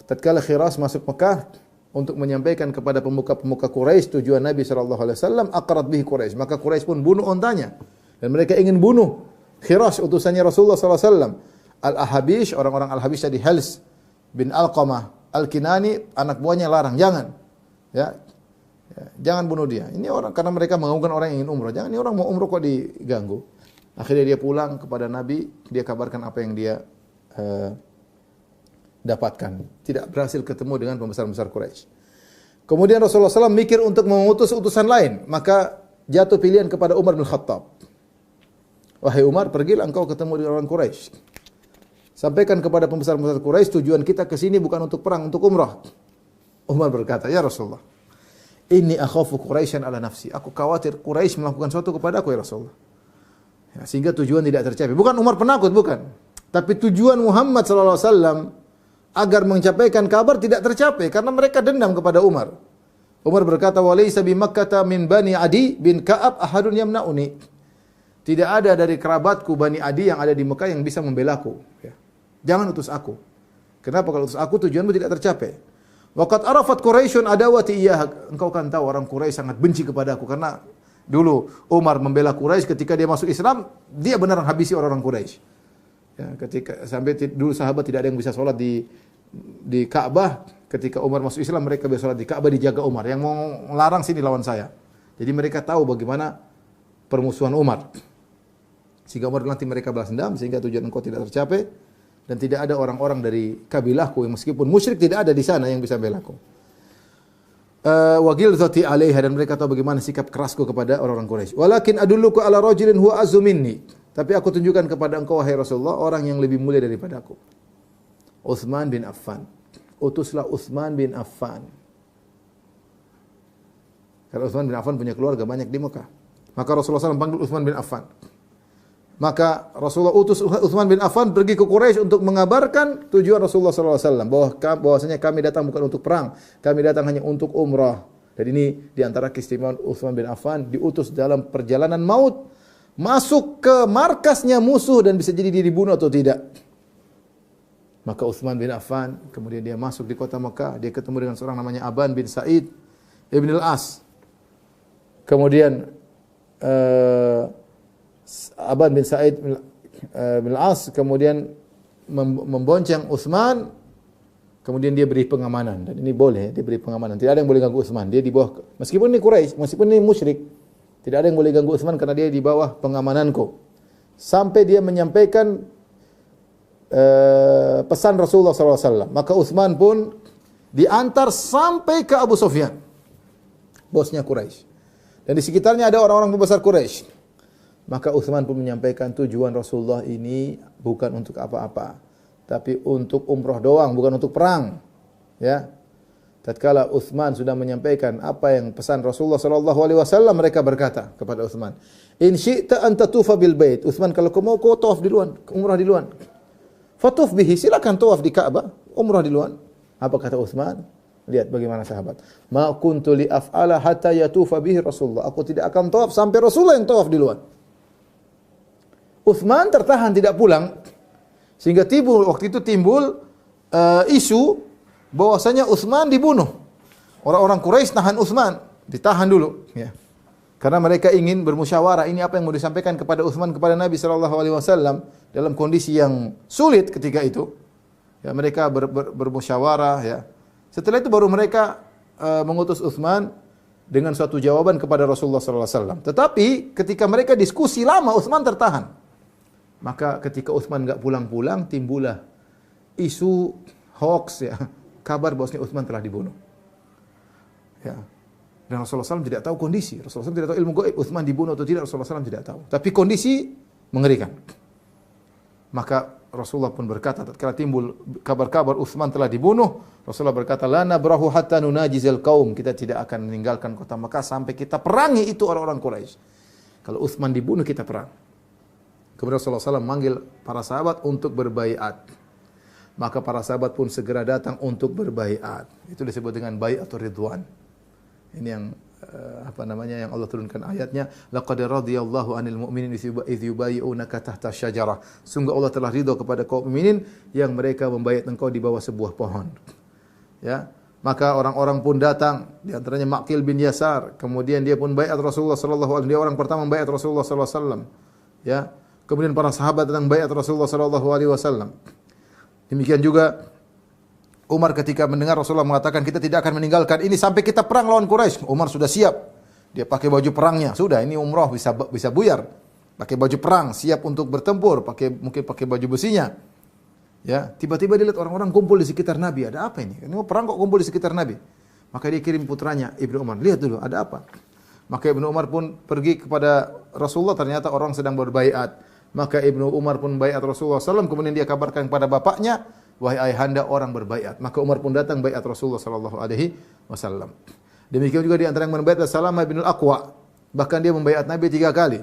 Tatkala Khiras masuk Mekah untuk menyampaikan kepada pemuka-pemuka Quraisy tujuan Nabi sallallahu alaihi wasallam, aqrat bihi Quraisy. Maka Quraisy pun bunuh ontanya dan mereka ingin bunuh Khiras utusannya Rasulullah sallallahu alaihi wasallam. Al-Ahabish, orang-orang Al-Habish tadi, Hals bin Alqamah Al-Kinani, anak buahnya larang, jangan. Ya. Jangan bunuh dia. Ini orang karena mereka mengganggu orang yang ingin umrah. Jangan, ini orang mau umrah kok diganggu. Akhirnya dia pulang kepada Nabi, dia kabarkan apa yang dia dapatkan. Tidak berhasil ketemu dengan pembesar-pembesar Quraisy. Kemudian Rasulullah SAW mikir untuk mengutus utusan lain. Maka jatuh pilihan kepada Umar bin Khattab. Wahai Umar, pergilah engkau ketemu dengan orang Quraisy. Sampaikan kepada pembesar-pembesar Quraisy, tujuan kita ke sini bukan untuk perang, untuk umrah. Umar berkata, ya Rasulullah, inni akhafu Quraisyan ala nafsi. Aku khawatir Quraisy melakukan sesuatu kepada aku ya Rasulullah. Ya, sehingga tujuan tidak tercapai. Bukan Umar penakut, bukan. Tapi tujuan Muhammad SAW agar mencapai kabar tidak tercapai karena mereka dendam kepada Umar. Umar berkata, "Walaysa bi Makkah min Bani Adi bin Ka'ab ahadun yamna'uni." Tidak ada dari kerabatku Bani Adi yang ada di Mekah yang bisa membelaku. Ya. Jangan utus aku. Kenapa kalau utus aku tujuanmu tidak tercapai? Waqad arafat Quraisyun adawati iyyah. Engkau kan tahu orang Quraisy sangat benci kepada aku karena dulu Umar membela Quraisy ketika dia masuk Islam, dia benar habisi orang-orang Quraisy. Ya, ketika sampai dulu sahabat tidak ada yang bisa sholat di Ka'bah, ketika Umar masuk Islam mereka bisa sholat di Ka'bah, dijaga Umar. Yang mau melarang sini lawan saya. Jadi mereka tahu bagaimana permusuhan Umar. Sehingga Umar nanti mereka balas dendam sehingga tujuan engkau tidak tercapai dan tidak ada orang-orang dari kabilahku yang meskipun musyrik tidak ada di sana yang bisa belaku. Wagil zati alaiha, dan mereka tahu bagaimana sikap kerasku kepada orang-orang Quraisy. Walakin adulluku ala rajulin huwa azzu minni. Tapi aku tunjukkan kepada engkau wahai Rasulullah orang yang lebih mulia daripadaku. Utsman bin Affan. Utuslah Utsman bin Affan. Karena Utsman bin Affan punya keluarga banyak di Mekah. Maka Rasulullah SAW panggil Utsman bin Affan. Maka Rasulullah utus Utsman bin Affan pergi ke Quraisy untuk mengabarkan tujuan Rasulullah SAW bahwasanya kami datang bukan untuk perang, kami datang hanya untuk umrah. Dan ini diantara keistimewaan Utsman bin Affan, diutus dalam perjalanan maut, masuk ke markasnya musuh dan bisa jadi dia dibunuh atau tidak. Maka Utsman bin Affan kemudian dia masuk di kota Mekah, dia ketemu dengan seorang namanya Aban bin Sa'id Ibn al-As. Kemudian Aban bin Sa'id bin al-As kemudian membonceng Utsman, kemudian dia beri pengamanan, dan ini boleh, dia beri pengamanan. Tidak ada yang boleh ganggu Utsman. Dia di bawah, meskipun ini Quraisy, meskipun ini musyrik, tidak ada yang boleh ganggu Utsman karena dia di bawah pengamananku. Sampai dia menyampaikan pesan Rasulullah SAW. Maka Utsman pun diantar sampai ke Abu Sufyan, bosnya Quraisy. Dan di sekitarnya ada orang-orang pembesar Quraisy. Maka Utsman pun menyampaikan tujuan Rasulullah ini bukan untuk apa-apa, tapi untuk umrah doang, bukan untuk perang. Ya. Tatkala Utsman sudah menyampaikan apa yang pesan Rasulullah SAW, mereka berkata kepada Utsman, "In syi'ta an tatufa bil bait." Utsman, kalau kau mau kau tawaf duluan, umrah duluan. Fatuf bihi, silakan tawaf di Ka'bah, umrah di luar. Apa kata Utsman? Lihat bagaimana sahabat. Ma kuntu li af'ala hatta yatufa bihi Rasulullah. Aku tidak akan tawaf sampai Rasulullah yang tawaf di luar. Utsman tertahan tidak pulang. Sehingga waktu itu timbul isu bahwasanya Utsman dibunuh. Orang-orang Quraisy tahan Utsman, ditahan dulu, ya. Karena mereka ingin bermusyawarah, ini apa yang mau disampaikan kepada Utsman kepada Nabi sallallahu alaihi wasallam dalam kondisi yang sulit ketika itu. Ya, mereka bermusyawarah, ya. Setelah itu baru mereka mengutus Utsman dengan suatu jawaban kepada Rasulullah sallallahu alaihi wasallam. Tetapi ketika mereka diskusi lama, Utsman tertahan. Maka ketika Utsman enggak pulang-pulang, timbullah isu hoax, ya, kabar bahwasanya Utsman telah dibunuh. Ya. Dan Rasulullah SAW tidak tahu kondisi. Rasulullah SAW tidak tahu ilmu gaib, Utsman dibunuh atau tidak, Rasulullah SAW tidak tahu. Tapi kondisi mengerikan. Maka Rasulullah pun berkata, tatkala timbul kabar-kabar Utsman telah dibunuh, Rasulullah berkata, la nabrahu hatta nunajizal qaum. Kita tidak akan meninggalkan kota Makkah sampai kita perangi itu orang-orang Quraisy. Kalau Utsman dibunuh, kita perang. Kemudian Rasulullah SAW memanggil para sahabat untuk berbaiat. Maka para sahabat pun segera datang untuk berbaiat. Itu disebut dengan baiatur ridwan. Ini yang yang Allah turunkan ayatnya, laqad radhiyallahu 'anil mu'minin idz yubayyi'unaka tahta syajarah. Sungguh Allah telah ridha kepada kaum mukminin yang mereka membaiat engkau di bawah sebuah pohon. Ya, maka orang-orang pun datang, di antaranya Maqil bin Yasar, kemudian dia pun baiat Rasulullah sallallahu alaihi wasallam, dia orang pertama membaiat Rasulullah sallallahu alaihi wasallam. Ya, kemudian para sahabat datang baiat Rasulullah sallallahu alaihi wasallam. Demikian juga Umar ketika mendengar Rasulullah mengatakan kita tidak akan meninggalkan ini sampai kita perang lawan Quraisy. Umar sudah siap. Dia pakai baju perangnya. Sudah, ini umrah bisa buyar. Pakai baju perang, siap untuk bertempur, mungkin pakai baju besinya. Ya, tiba-tiba dia lihat orang-orang kumpul di sekitar Nabi. Ada apa ini? Ini mau perang kok kumpul di sekitar Nabi. Maka dia kirim putranya Ibnu Umar, lihat dulu ada apa. Maka Ibnu Umar pun pergi kepada Rasulullah, ternyata orang sedang berbaiat. Maka Ibnu Umar pun baiat Rasulullah SAW, kemudian dia kabarkan kepada bapaknya, wahai ayahanda, orang berbaiat. Maka Umar pun datang baiat Rasulullah sallallahu alaihi wasallam. Demikian juga di antara yang membaiat Salamah bin Al-Aqwa. Bahkan dia membaiat Nabi 3 kali.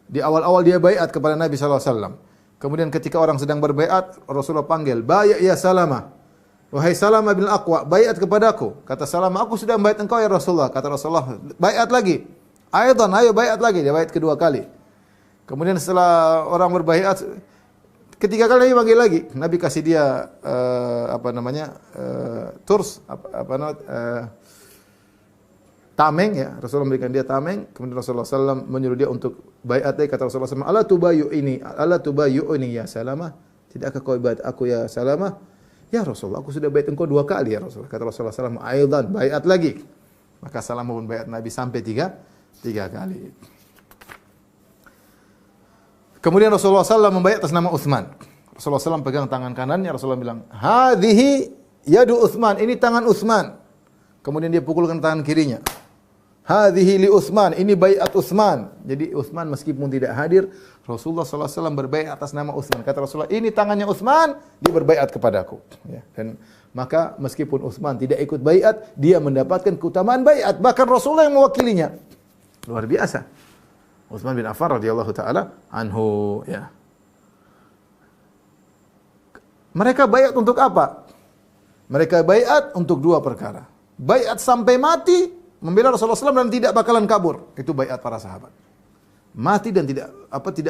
Di awal-awal dia baiat kepada Nabi sallallahu alaihi wasallam. Kemudian ketika orang sedang berbaiat, Rasulullah panggil, "Baiat ya Salamah." Wahai Salamah bin Al-Aqwa, baiat kepadaku. Kata Salamah, "Aku sudah membaiat engkau ya Rasulullah." Kata Rasulullah, "Baiat lagi." "Aidan, ayo baiat lagi." Dia baiat kedua kali. Kemudian setelah orang berbaiat, ketiga kali Nabi panggil lagi. Nabi kasih dia tameng, ya. Rasulullah memberikan dia tameng. Kemudian Rasulullah SAW menyuruh dia untuk baiat lagi. Kata Rasulullah SAW, ala tubayyu'ini ya Salamah. Tidakkah kau baiat aku ya Salamah? Ya Rasulullah, aku sudah baiat engkau 2 kali ya Rasulullah. Kata Rasulullah SAW, aidan, baiat lagi. Maka Salamah pun baiat Nabi sampai tiga kali. Kemudian Rasulullah SAW membaiat atas nama Utsman. Rasulullah SAW pegang tangan kanannya, Rasulullah bilang, "Hadhihi yadu Utsman, ini tangan Utsman." Kemudian dia pukulkan tangan kirinya. "Hadhihi li Utsman, ini baiat Utsman." Jadi Utsman meskipun tidak hadir, Rasulullah SAW berbaiat atas nama Utsman. Kata Rasulullah, "Ini tangannya Utsman, dia berbaiat kepadaku." Ya, dan maka meskipun Utsman tidak ikut baiat, dia mendapatkan keutamaan baiat. Bahkan Rasulullah yang mewakilinya. Luar biasa. Utsman bin Affan radhiyallahu taala anhu, ya. Mereka baiat untuk apa? Mereka baiat untuk 2 perkara. Baiat sampai mati membela Rasulullah SAW dan tidak bakalan kabur. Itu baiat para sahabat. Mati dan tidak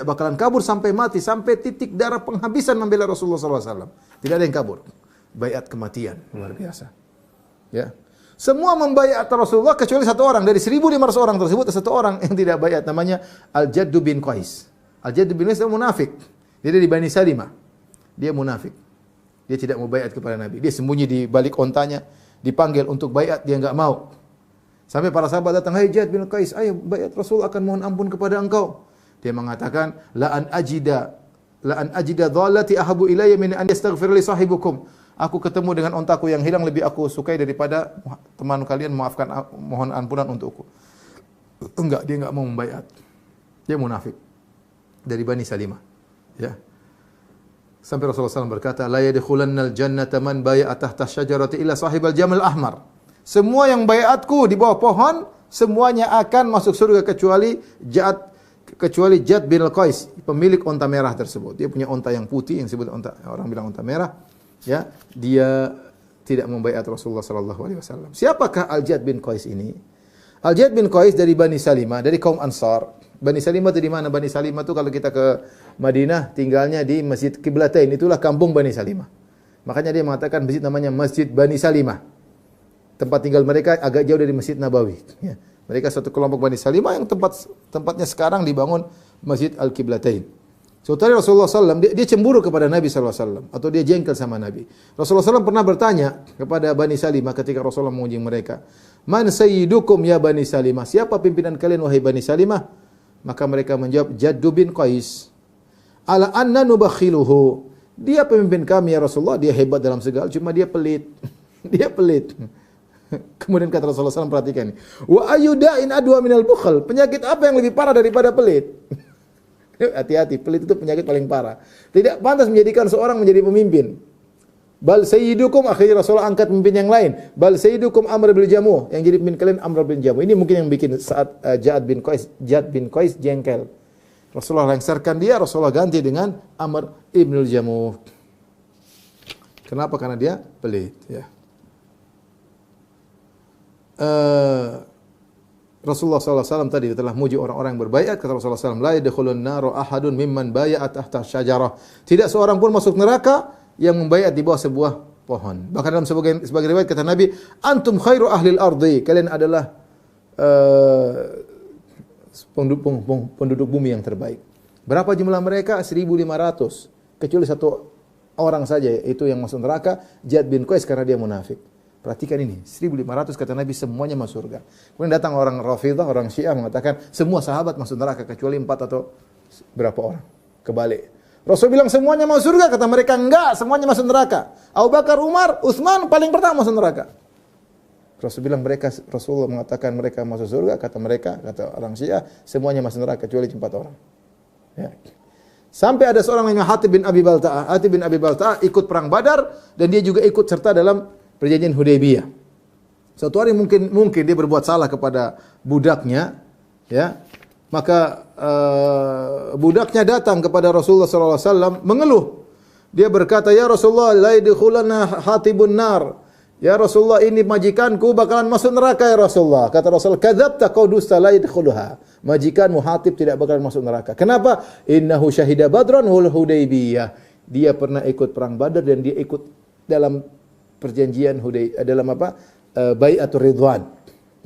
bakalan kabur sampai mati, sampai titik darah penghabisan membela Rasulullah SAW. Tidak ada yang kabur. Baiat kematian, luar biasa. Ya. Semua membaiat Rasulullah kecuali 1 orang. Dari 1.500 orang tersebut ada 1 orang yang tidak baiat, namanya Al-Jadd bin Qais. Al-Jadd bin Qais itu munafik. Dia dari Bani Salimah. Dia munafik. Dia tidak mau baiat kepada Nabi. Dia sembunyi di balik ontanya, dipanggil untuk baiat, dia enggak mau. Sampai para sahabat datang, "Hai Jadd bin Qais, ayo baiat Rasul, akan mohon ampun kepada engkau." Dia mengatakan, la an ajida dhallati ahabu ilayya min an yastaghfir li sahibukum. Aku ketemu dengan ontaku yang hilang lebih aku sukai daripada teman kalian mohon ampunan untukku. Enggak, dia enggak mau membaiat. Dia munafik. Dari Bani Salimah. Ya. Sampai Rasulullah SAW berkata, "La yadkhulannal jannata man bai'a tahta syajarati illa sahibal jamal ahmar." Semua yang baiatku di bawah pohon, semuanya akan masuk surga kecuali kecuali Jad bin Qais, pemilik onta merah tersebut. Dia punya onta yang putih yang disebut onta, orang bilang onta merah. Ya, dia tidak membaiat Rasulullah sallallahu alaihi wasallam. Siapakah Al-Jad bin Qais ini? Al-Jad bin Qais dari Bani Salimah, dari kaum Ansar. Bani Salimah itu di mana? Bani Salimah itu kalau kita ke Madinah tinggalnya di Masjid Qiblatain, itulah kampung Bani Salimah. Makanya dia mengatakan masjid namanya Masjid Bani Salimah. Tempat tinggal mereka agak jauh dari Masjid Nabawi. Ya. Mereka satu kelompok Bani Salimah yang tempatnya sekarang dibangun Masjid Al-Qiblatain. Suatu hari Rasulullah SAW, dia cemburu kepada Nabi SAW, atau dia jengkel sama Nabi. Rasulullah SAW pernah bertanya kepada Bani Salimah ketika Rasulullah menguji mereka, Man sayyidukum ya Bani Salimah? Siapa pimpinan kalian wahai Bani Salimah? Maka mereka menjawab, Jaddu bin Qais. Ala anna nubakhiluhu. Dia pemimpin kami ya Rasulullah, dia hebat dalam segala, cuma dia pelit. Dia pelit. Kemudian kata Rasulullah SAW, perhatikan ini. Wa ayyuda'in adwa minal bukhal. Penyakit apa yang lebih parah daripada pelit? Hati-hati, pelit itu penyakit paling parah. Tidak pantas menjadikan seorang menjadi pemimpin. Bal sayyidukum, akhirnya Rasulullah angkat pemimpin yang lain. Bal sayyidukum Amr bin Jamuh. Yang jadi pemimpin kalian Amr bin Jamuh. Ini mungkin yang bikin saat Jad bin Qais jengkel. Rasulullah lengsarkan dia, Rasulullah ganti dengan Amr ibn Jamuh. Kenapa? Karena dia pelit. Ya. Rasulullah SAW tadi telah muji orang-orang yang berbaiat. Kata Rasulullah SAW, La yadkhulun naru ahadun mimman bayat tahta syajarah. Tidak seorang pun masuk neraka yang membaiat di bawah sebuah pohon. Bahkan dalam sebagai riwayat kata Nabi, Antum khairu ahlil ardi. Kalian adalah penduduk bumi yang terbaik. Berapa jumlah mereka? 1.500. Kecuali satu orang saja, itu yang masuk neraka, Jad bin Qais, karena dia munafik. Perhatikan ini, 1.500 kata Nabi semuanya masuk surga. Kemudian datang orang Rafidah, orang Syiah mengatakan semua sahabat masuk neraka kecuali 4 atau berapa orang. Kebalik. Rasul bilang semuanya masuk surga, kata mereka enggak, semuanya masuk neraka. Abu Bakar, Umar, Utsman paling pertama masuk neraka. Rasul bilang Rasulullah mengatakan mereka masuk surga, kata mereka, kata orang Syiah, semuanya masuk neraka kecuali 4 orang. Ya. Sampai ada seorang namanya Hatib bin Abi Balta'ah. Hatib bin Abi Balta'ah ikut perang Badar dan dia juga ikut serta dalam perjanjian Hudaybiyah. Suatu hari mungkin dia berbuat salah kepada budaknya, ya. Maka budaknya datang kepada Rasulullah SAW mengeluh. Dia berkata, Ya Rasulullah, la yadkhuluna hatibun nar. Ya Rasulullah, ini majikanku bakalan masuk neraka ya Rasulullah. Kata Rasulullah, kadzabta, kau dusta, la yadkhuluha. Majikanmu Hatib tidak bakalan masuk neraka. Kenapa? Innahu syahida Badran wal Hudaybiyah. Dia pernah ikut perang Badar dan dia ikut dalam perjanjian dalam apa? Bai'atur Ridwan.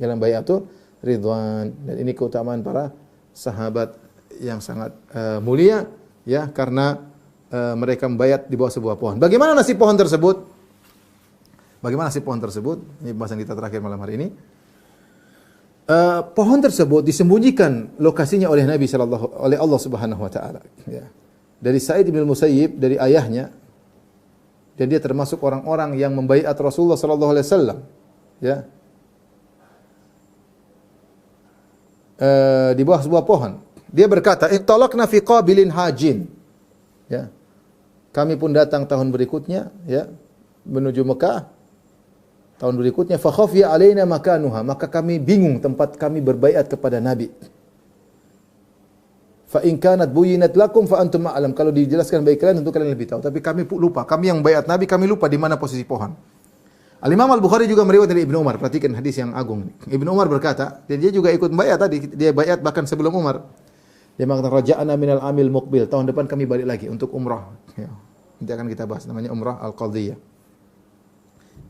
Dalam Bai'atur Ridwan. Dan ini keutamaan para sahabat yang sangat mulia, ya, karena mereka membaiat di bawah sebuah pohon. Bagaimana nasib pohon tersebut? Bagaimana nasib pohon tersebut? Ini pembahasan kita terakhir malam hari ini. Pohon tersebut disembunyikan lokasinya oleh Nabi oleh Allah Subhanahu wa taala, ya. Dari Sa'id bin Musayyib, dari ayahnya. Dan dia termasuk orang-orang yang membaiat Rasulullah sallallahu alaihi wasallam, ya. Di bawah sebuah pohon. Dia berkata, "Intalaqna fi qabilin hajin." Ya. Kami pun datang tahun berikutnya, ya, menuju Mekah. Tahun berikutnya, fa khafiya alaina makanuha, maka kami bingung tempat kami berbaiat kepada Nabi. Fa in kanat buyinat lakum fa antum a'lam. Kalau dijelaskan bagi kalian tentu kalian lebih tahu, tapi kami lupa. Kami yang baiat Nabi, kami lupa di mana posisi pohon. Al-Imam Al-Bukhari juga meriwayatkan dari Ibnu Umar. Perhatikan hadis yang agung. Ibnu Umar berkata, dan dia juga ikut baiat tadi, dia baiat bahkan sebelum Umar. Dia mengatakan, raja'ana minal amil muqbil. Tahun depan kami balik lagi untuk umrah. Ya. Nanti akan kita bahas, namanya umrah al-qadhiyah.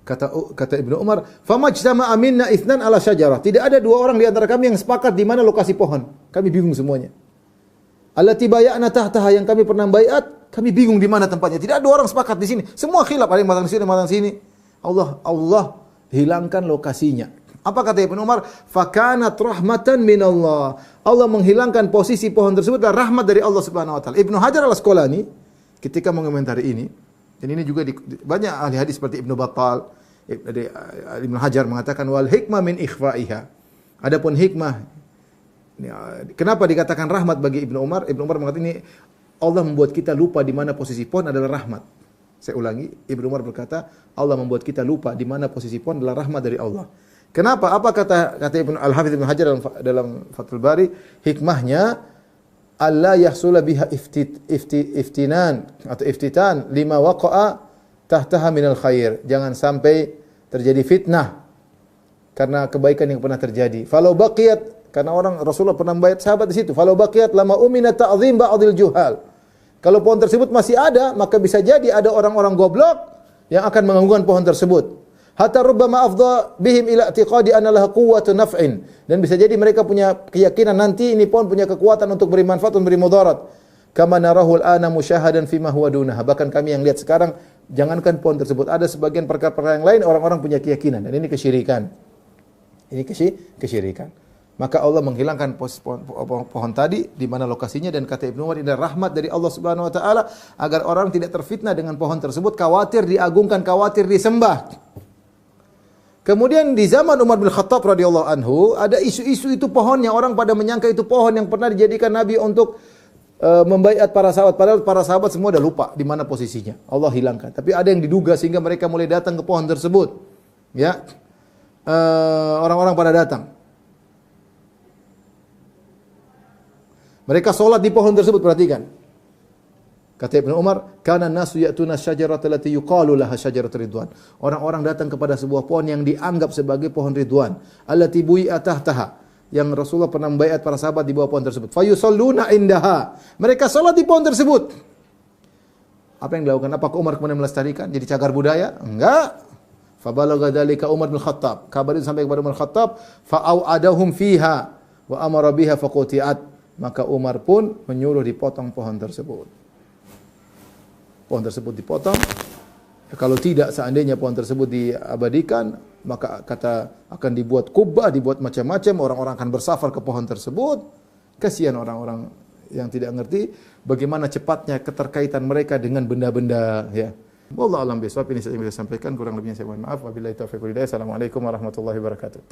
Kata Ibnu Umar, famajtama'a minna itsnan ala syajarah. Tidak ada dua orang di antara kami yang sepakat di mana lokasi pohon. Kami bingung semuanya. Allati bay'ana tahtaha, yang kami pernah baiat, kami bingung di mana tempatnya. Tidak ada orang sepakat di sini. Semua khilaf, ada yang mengatakan sini, mengatakan sini. Allah hilangkan lokasinya. Apa kata Ibnu Umar? Fakanat rahmatan minallah. Allah menghilangkan posisi pohon tersebut adalah rahmat dari Allah Subhanahu wa taala. Ibnu Hajar Al-Asqalani ketika mengomentari ini, dan ini juga banyak ahli hadis seperti Ibnu Battal, Ibnu Hajar mengatakan wal hikmah min ikhfa'iha. Adapun hikmah, kenapa dikatakan rahmat bagi Ibnu Umar? Ibnu Umar mengatakan ini Allah membuat kita lupa di mana posisi pohon adalah rahmat. Saya ulangi, Ibnu Umar berkata Allah membuat kita lupa di mana posisi pohon adalah rahmat dari Allah. Kenapa? Apa kata Ibnu Al-Hafidz Ibnu Hajar dalam Fathul Bari? Hikmahnya alla yahsula biha iftinan atau iftitan lima waqa'a tahtaha minal khair. Jangan sampai terjadi fitnah karena kebaikan yang pernah terjadi. Falau baqiyat, karena orang Rasulullah pernah membayar sahabat di situ. Falau baqiyat lama umina ta'zim ba'dil juhal. Kalau pohon tersebut masih ada, maka bisa jadi ada orang-orang goblok yang akan mengganggukan pohon tersebut. Hatta rubbama afdha bihim ila i'tiqadi anna laha quwwatu naf'in. Dan bisa jadi mereka punya keyakinan nanti ini pohon punya kekuatan untuk beri manfaat dan beri mudarat. Kama narahu al-ana musyahadan fima huwa dunaha. Bahkan kami yang lihat sekarang, jangankan pohon tersebut, ada sebagian perkara-perkara yang lain orang-orang punya keyakinan, dan ini kesyirikan. Ini kesyirikan. Maka Allah menghilangkan pohon tadi di mana lokasinya, dan kata Ibnu Umar, ini rahmat dari Allah Subhanahu wa taala agar orang tidak terfitnah dengan pohon tersebut, khawatir diagungkan, khawatir disembah. Kemudian di zaman Umar bin Khattab radhiyallahu anhu ada isu-isu itu pohon yang orang pada menyangka itu pohon yang pernah dijadikan Nabi untuk membaiat para sahabat, padahal para sahabat semua dah lupa di mana posisinya. Allah hilangkan. Tapi ada yang diduga sehingga mereka mulai datang ke pohon tersebut. Ya. Orang-orang pada datang. Mereka solat di pohon tersebut, perhatikan. Kata Ibnu Umar, kana nasu ya'tuna syajarata allati yuqalu laha syajaratur ridwan. Orang-orang datang kepada sebuah pohon yang dianggap sebagai pohon ridwan, allati bui'a tahtaha, yang Rasulullah pernah membaiat para sahabat di bawah pohon tersebut. Fayusalluna indaha. Mereka salat di pohon tersebut. Apa yang dilakukan? Apakah Umar kemudian melestarikan jadi cagar budaya? Enggak. Fabalagha dzalika Umar bin Khattab. Kabar itu sampai kepada Umar bin Khattab, fa'au'adahum fiha wa amara biha faquti'at. Maka Umar pun menyuruh dipotong pohon tersebut. Pohon tersebut dipotong. Kalau tidak, seandainya pohon tersebut diabadikan, maka kata akan dibuat kubah, dibuat macam-macam, orang-orang akan bersafar ke pohon tersebut. Kasihan orang-orang yang tidak mengerti bagaimana cepatnya keterkaitan mereka dengan benda-benda, ya. Wallahu a'lam bishawab. Ini saya bisa sampaikan, kurang lebihnya saya mohon maaf. Wabillahi taufiq wal hidayah. Assalamualaikum warahmatullahi wabarakatuh.